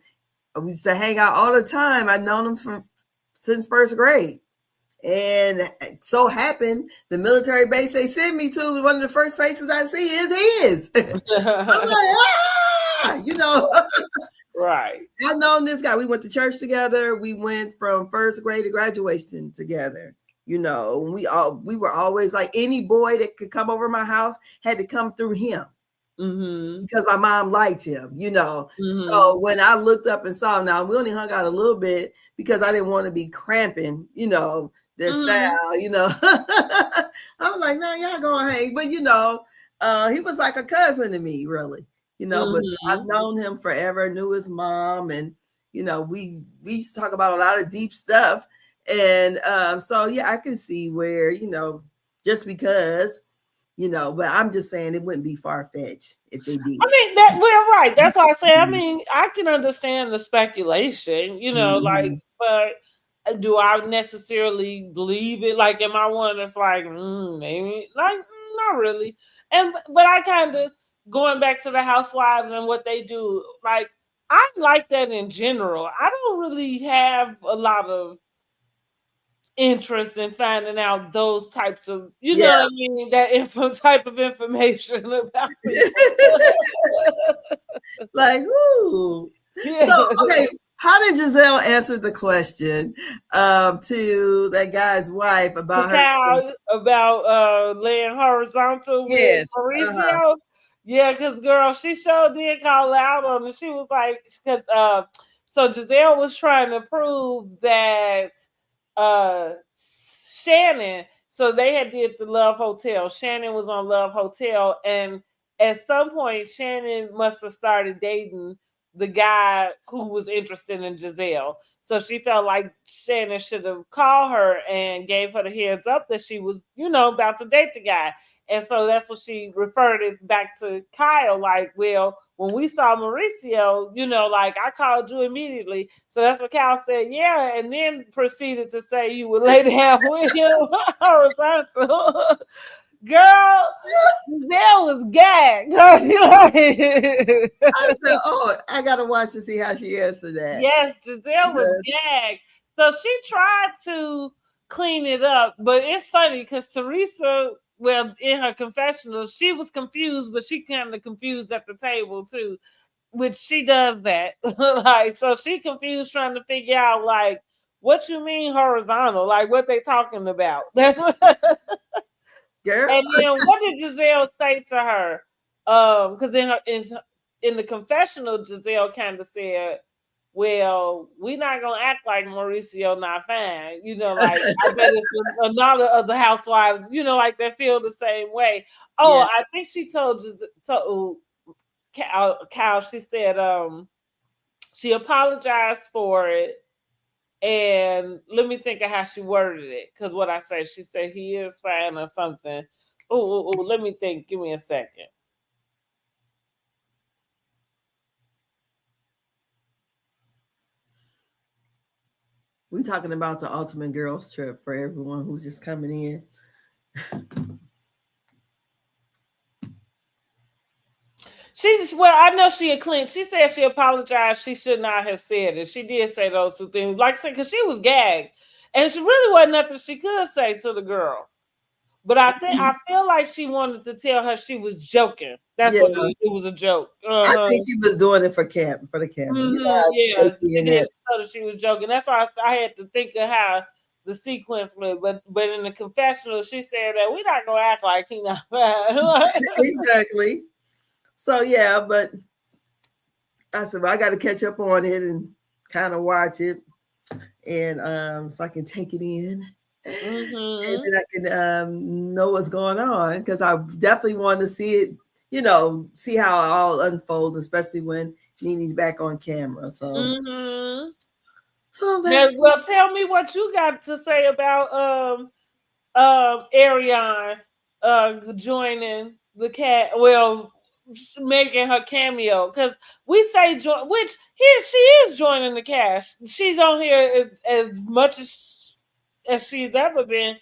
we used to hang out all the time. I'd known them since first grade. And it so happened the military base they sent me to, one of the first faces I see is his. I'm like, Right. I've known this guy. We went to church together. We went from first grade to graduation together. We were always like, any boy that could come over my house had to come through him. Because my mom liked him, So when I looked up and saw him, now we only hung out a little bit because I didn't want to be cramping, their style, I was like, no, y'all gonna hang. But he was like a cousin to me, really, but I've known him forever, knew his mom, and we used to talk about a lot of deep stuff. And so yeah, I can see where, just because. But I'm just saying it wouldn't be far-fetched if they did. I mean, that we're right. That's why I say, I mean, I can understand the speculation, but do I necessarily believe it? Like, am I one that's like, maybe? Like, not really. But I kind of, going back to the housewives and what they do, like, I like that in general. I don't really have a lot of interest in finding out those types of, know what I mean, that type of information about people. Like, ooh. Yeah. So, okay, how did Giselle answer the question to that guy's wife about laying horizontal with Mauricio? Yeah, because girl, she sure did call out on it. She was like, because so Giselle was trying to prove that Shannon, so they had did the Love Hotel. Shannon was on Love Hotel, and at some point Shannon must have started dating the guy who was interested in Giselle. So she felt like Shannon should have called her and gave her the heads up that she was, about to date the guy. And so that's what she referred it back to Kyle, like, well, when we saw Mauricio, like, I called you immediately. So that's what Kyle said, yeah, and then proceeded to say you would lay down with him horizontal. Girl, Giselle was gagged. I said, oh, I got to watch to see how she answered that. Yes, Giselle was gagged. So she tried to clean it up, but it's funny because Teresa, well, in her confessional, she was confused, but she kind of confused at the table too, which she does that. Like, so she confused trying to figure out, like, what you mean horizontal? Like, what they talking about? That's what. Girl. And then what did Giselle say to her? Because in the confessional, Giselle kind of said, well, we're not gonna act like Mauricio not fine. Like, I bet it's another of the housewives, like they feel the same way. Oh, yes. I think she told Kyle, she said she apologized for it. And let me think of how she worded it. Because what I say, she said he is fine or something. Oh, let me think. Give me a second. We're talking about the ultimate girls trip for everyone who's just coming in. I know she had cleaned. She said she apologized. She should not have said it. She did say those two things. Like I said, because she was gagged. And she really wasn't nothing she could say to the girl. But I feel like she wanted to tell her she was joking. That's what it was, a joke. I think she was doing it for the camera. She told her she was joking. That's why I had to think of how the sequence went. But in the confessional, she said that we're not gonna act like he not bad. Exactly. So yeah, but I said, well, I got to catch up on it and kind of watch it, and so I can take it in. And then I can know what's going on, because I definitely want to see it, see how it all unfolds, especially when Nene's back on camera. So, so that's well, tell me what you got to say about Ariane joining the cat. Well, making her cameo, because we say which she is joining the cast. She's on here as much as she's ever been.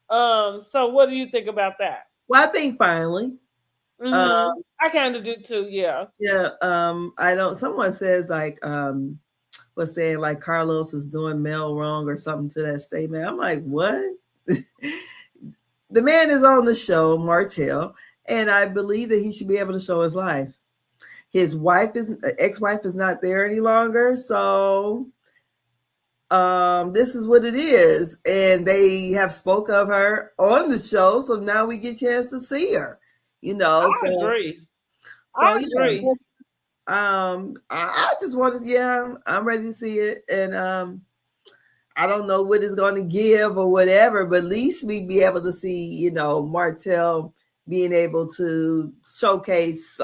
So what do you think about that? Well, I think finally. I kind of do too. Yeah. Yeah. I don't. Someone says like was saying like Carlos is doing Mel wrong or something to that statement. I'm like, what? The man is on the show, Martell, and I believe that he should be able to show his life. His ex-wife is not there any longer, so this is what it is. And they have spoke of her on the show, so now we get a chance to see her. I agree. I agree. I just wanted, I'm ready to see it, and I don't know what it's going to give or whatever, but at least we'd be able to see, Martell being able to showcase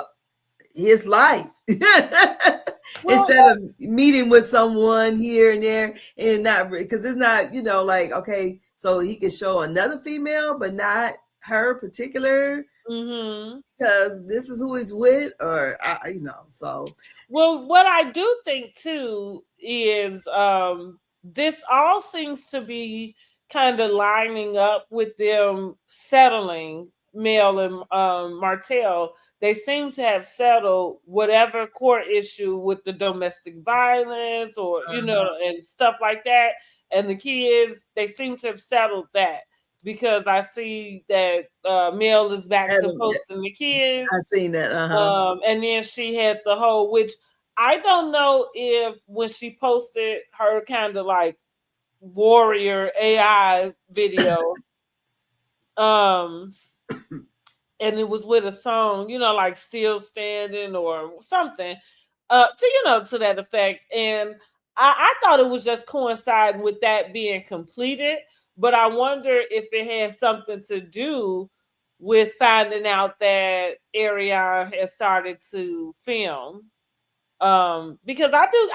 his life instead of meeting with someone here and there, and not, because it's not, like, okay, so he could show another female, but not her particular, because this is who he's with, or, so. Well, what I do think too is, this all seems to be kind of lining up with them settling, Mel and Martell. They seem to have settled whatever court issue with the domestic violence or, and stuff like that. And the kids, they seem to have settled that, because I see that Mel is back to posting the kids. I've seen that. And then she had the whole, which I don't know if when she posted her kind of like warrior AI video, and it was with a song, like Still Standing or something, to that effect. And I thought it was just coinciding with that being completed, but I wonder if it had something to do with finding out that Ariane has started to film. Because I think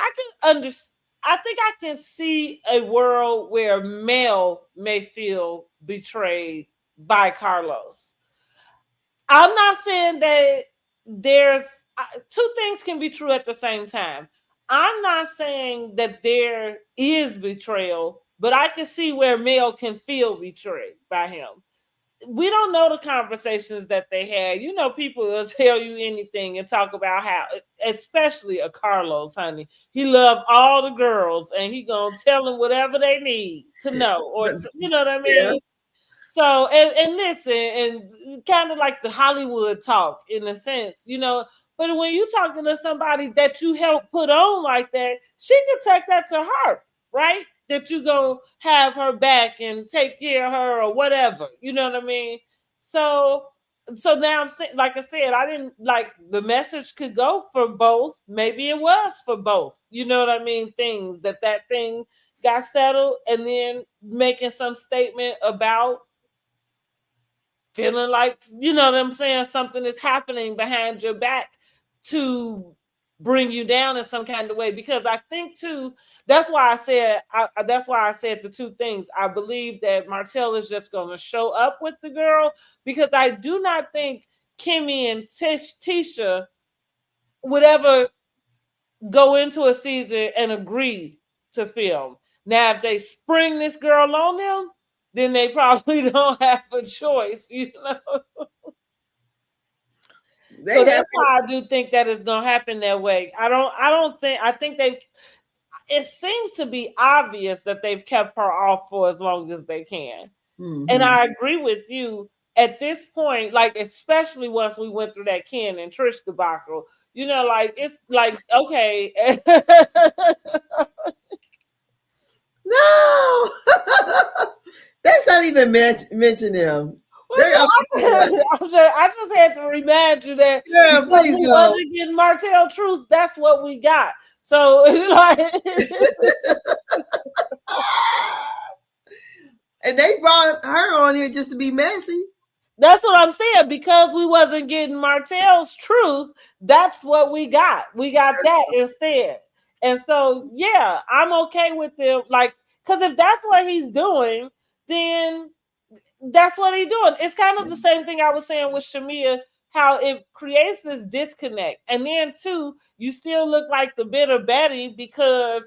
I can see a world where Mel may feel betrayed by Carlos. I'm not saying that there's two things can be true at the same time. I'm not saying that there is betrayal, but I can see where Mel can feel betrayed by him. We don't know the conversations that they had. People will tell you anything and talk about how, especially a Carlos, honey, he loved all the girls and he gonna tell them whatever they need to know, or you know what I mean? Yeah. So, and listen, and kind of like the Hollywood talk in a sense, but when you talking to somebody that you helped put on like that, she could take that to heart, right? That you go have her back and take care of her or whatever, you know what I mean? So now I'm saying, like I said, I didn't like the message could go for both. Maybe it was for both, you know what I mean? Things that thing got settled, and then making some statement about feeling like, you know what I'm saying, something is happening behind your back to bring you down in some kind of way. Because I think too, that's why I said the two things. I believe that Martell is just going to show up with the girl, because I do not think Kimmy and Tisha would ever go into a season and agree to film. Now, if they spring this girl on them, then they probably don't have a choice, So that's why I do think that it's gonna happen that way. I think it seems to be obvious that they've kept her off for as long as they can. And I agree with you at this point, like, especially once we went through that Ken and Trish debacle, like, it's like, okay. No, that's not even mention them. I just had to remind you that please we wasn't getting Martell truth. That's what we got. So, and they brought her on here just to be messy. That's what I'm saying. Because we wasn't getting Martell's truth, that's what we got. We got that instead. And so, yeah, I'm okay with them. Like, because if that's what he's doing, then that's what he's doing. It's kind of the same thing I was saying with Shamea how it creates this disconnect. And then two, you still look like the bitter Betty because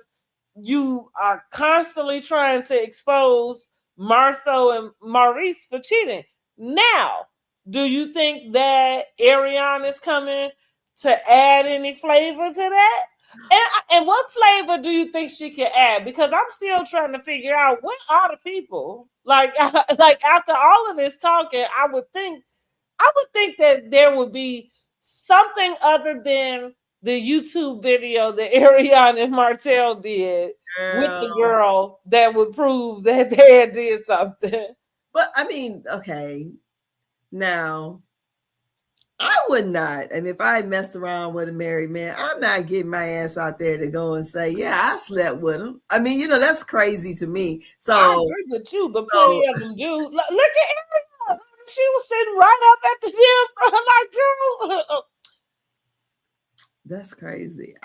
you are constantly trying to expose Marceau and Maurice for cheating. Now, do you think that Ariane is coming to add any flavor to that? And what flavor do you think she can add? Because I'm still trying to figure out what are the people like. Like after all of this talking, I would think that there would be something other than the YouTube video that Ariane and Martell did with the Girl. girl that would prove that they had did something. But I mean, okay. Now, I would not. I mean, if I messed around with a married man, I'm not getting my ass out there to go and say, yeah, I slept with him. I mean, you know, that's crazy to me. So I agree with you, but so plenty of them do. Look at Ariane. She was sitting right up at the gym. I'm like, girl. that's crazy.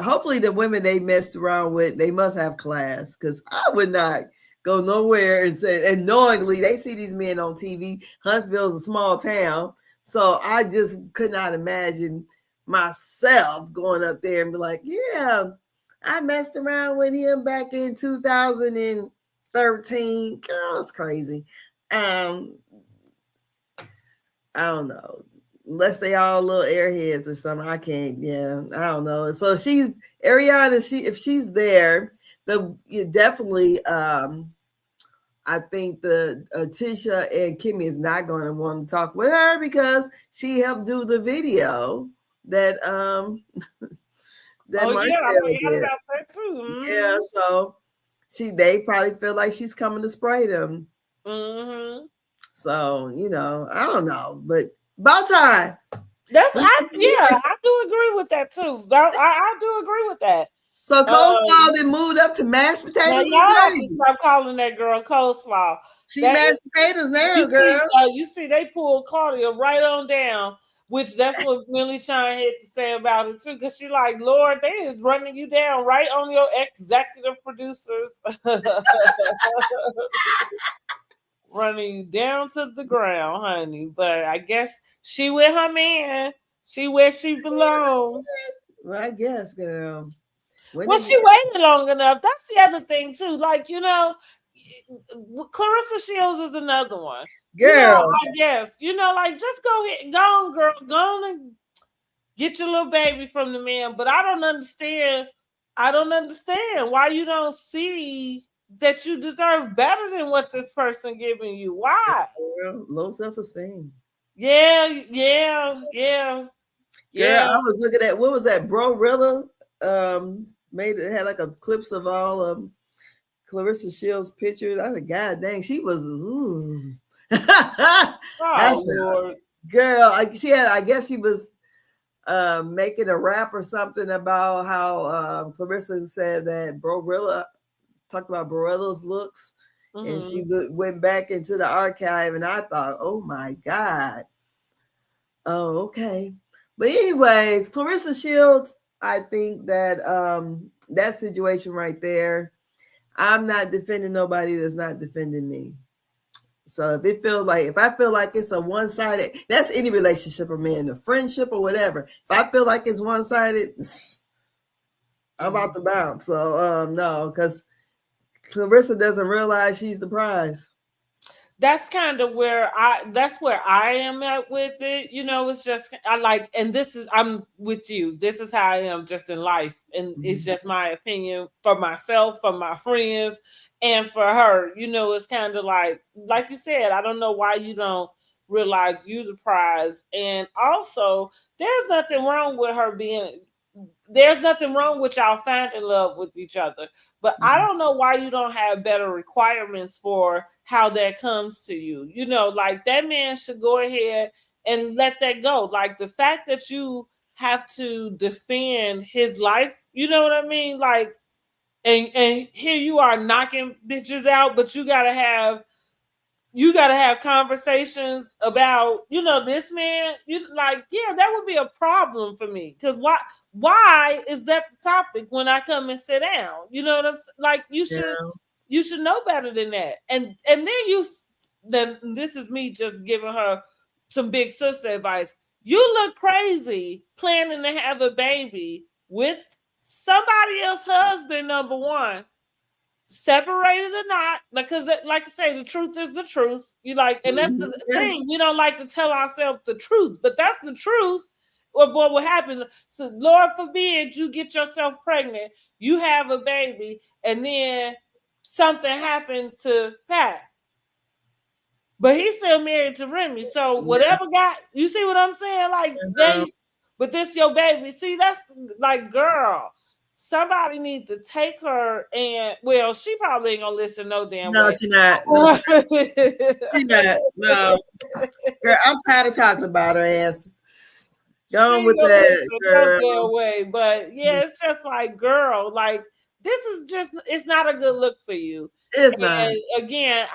Hopefully the women they messed around with, they must have class, because I would not go nowhere and say, and knowingly they see these men on TV. Huntsville's a small town, so I just could not imagine myself going up there and be like, yeah, I messed around with him back in 2013. Girl, it's crazy. I don't know. Unless they all little airheads or something, I can't. Yeah, I don't know. So she's Ariana. If she's there, definitely. I think the Tisha and Kimmy is not going to want to talk with her because she helped do the video that that Oh yeah, I Martell forgot did. about that too. Mm-hmm. Yeah, so they probably feel like she's coming to spray them. Mm-hmm. So I don't know, but about time. I do agree with that too. I do agree with that. So coleslaw then moved up to mashed Now potatoes. y'all have to stop calling that girl coleslaw. She mashed potatoes now, girl. You see, they pulled Claudia right on down, which that's what Millie Shine had to say about it too. Because she like, Lord, they is running you down right on your executive producers. Running you down to the ground, honey. But I guess she with her man. She where she belongs. Well, I guess, girl. Well, she waited long enough. That's the other thing too. Like, Clarissa Shields is another one. Girl, I guess. Like just go ahead, go on, girl, go on and get your little baby from the man. But I don't understand why you don't see that you deserve better than what this person giving you. Why? Girl, low self-esteem. Yeah. Girl, I was looking at, what was that? Brorilla had like a clips of all Clarissa Shields' pictures. I said, God dang, she was oh Lord. Girl, I guess she was making a rap or something about how Clarissa said that Brorilla talked about Borilla's looks, and she went back into the archive, and I thought, oh my God. Oh, okay. But anyways, Clarissa Shields, I think that that situation right there, I'm not defending nobody that's not defending me. So if I feel like it's a one-sided, that's any relationship I'm in, a friendship or whatever. If I feel like it's one-sided, I'm about to bounce. So no, because Clarissa doesn't realize she's the prize. That's kind of where I am at with it. It's just I'm with you. This is how I am just in life. And it's just my opinion for myself, for my friends, and for her. It's kind of like you said, I don't know why you don't realize you the prize. And also, there's nothing wrong with y'all finding love with each other. But I don't know why you don't have better requirements for how that comes to you. Like that man should go ahead and let that go. Like the fact that you have to defend his life, you know what I mean? Like, and here you are knocking bitches out, but you gotta have conversations about, this man. That would be a problem for me. Because why is that the topic when I come and sit down? You know what I'm saying? Like you should know better than that. And then this is me just giving her some big sister advice. You look crazy planning to have a baby with somebody else's husband, number one. Separated or not, because like I say, the truth is the truth. You like, and that's the thing. We don't like to tell ourselves the truth, but that's the truth of what will happen. So, Lord forbid you get yourself pregnant, you have a baby, and then something happened to Pat. But he's still married to Remy. So whatever you see what I'm saying? Like but this your baby. See, that's like, girl, somebody need to take her, and well, she probably ain't gonna listen no damn way. No, she not. No, she not. No. Girl, I'm tired of talking about her ass. Go on with that, girl. No damn way. But yeah, it's just like, girl, like, this is just, it's not a good look for you. It's not. Again,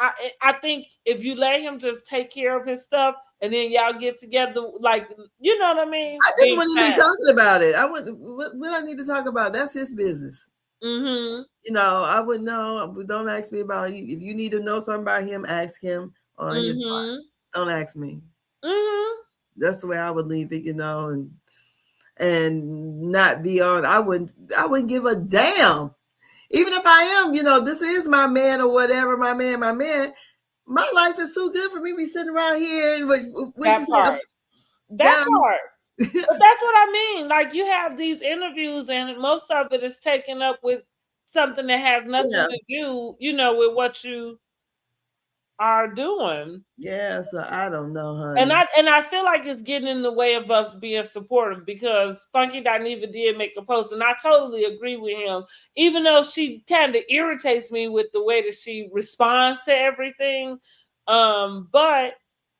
I think if you let him just take care of his stuff, and then y'all get together, like, you know what I mean? I just wouldn't be talking about it. I wouldn't. What I need to talk about? That's his business. Mm-hmm. You know, I wouldn't know. Don't ask me about you. If you need to know something about him, ask him on his part. Don't ask me. Mm-hmm. That's the way I would leave it, you know, and not be on. I wouldn't give a damn. Even if I am, you know, this is my man or whatever, my man. My life is too good for me to be sitting around here and that part. But that's what I mean. Like, you have these interviews, and most of it is taken up with something that has nothing to do, you know, with what you are doing. Yeah, so I don't know, honey. And I feel like it's getting in the way of us being supportive, because Funky Dineva did make a post, and I totally agree with him. Even though she kind of irritates me with the way that she responds to everything, but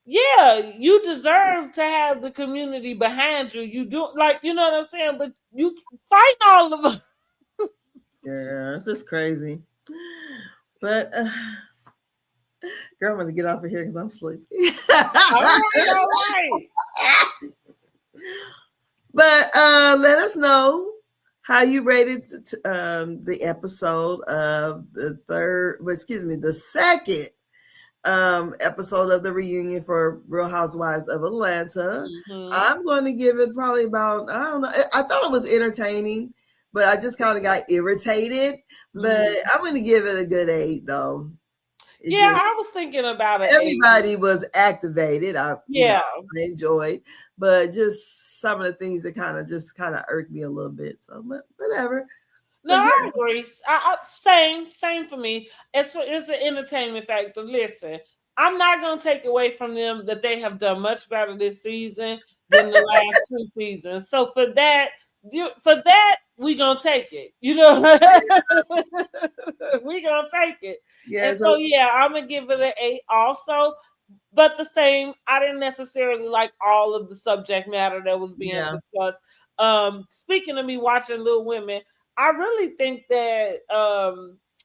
yeah, you deserve to have the community behind you. You do, like, you know what I'm saying? But you fight all of us. Yeah, it's just crazy. But girl, I'm gonna get off of here because I'm sleepy. All right. But let us know how you rated the episode of the second episode of the reunion for Real Housewives of Atlanta. I'm going to give it probably about, I don't know. I thought it was entertaining, but I just kind of got irritated. But I'm going to give it a good 8, though. I was thinking about it. Everybody was activated. I enjoyed, but just some of the things that kind of irked me a little bit. So, but whatever. No, I agree. Same for me. It's an entertainment factor. Listen, I'm not gonna take away from them that they have done much better this season than the last 2 seasons. So for that, we gonna take it. You know, we gonna take it. Yeah. And so I'm gonna give it an 8 also. But the same, I didn't necessarily like all of the subject matter that was being discussed. Speaking of me watching Little Women, I really think that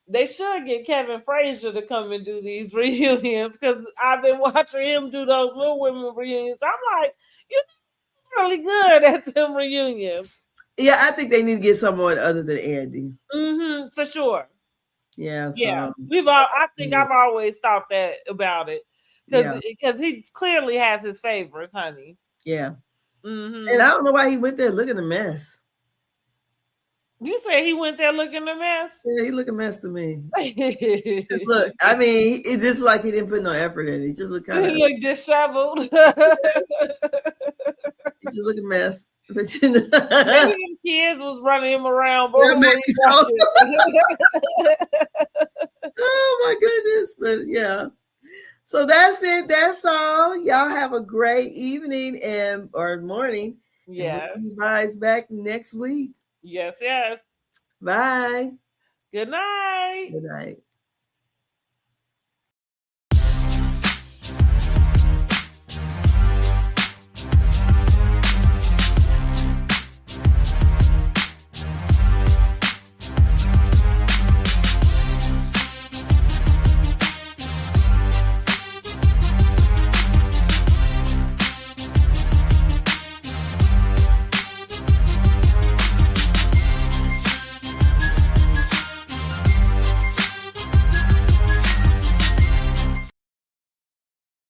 they should get Kevin Frazier to come and do these reunions, because I've been watching him do those Little Women reunions. I'm like, you're really good at them reunions. Yeah, I think they need to get someone other than Andy. For sure. Yeah. Yeah. I think I've always thought that about it, because he clearly has his favorites, honey. Yeah. And I don't know why he went there looking a mess. You say he went there looking a mess? Yeah, he look a mess to me. Look, I mean, it's just like he didn't put no effort in it. He just looked kind of... He looked disheveled. He just looked a mess. But maybe kids was running him around. Oh my goodness. But yeah. So that's it. That's all. Y'all have a great evening or morning. Yes. We'll see you guys back next week. Yes. Bye. Good night. Good night.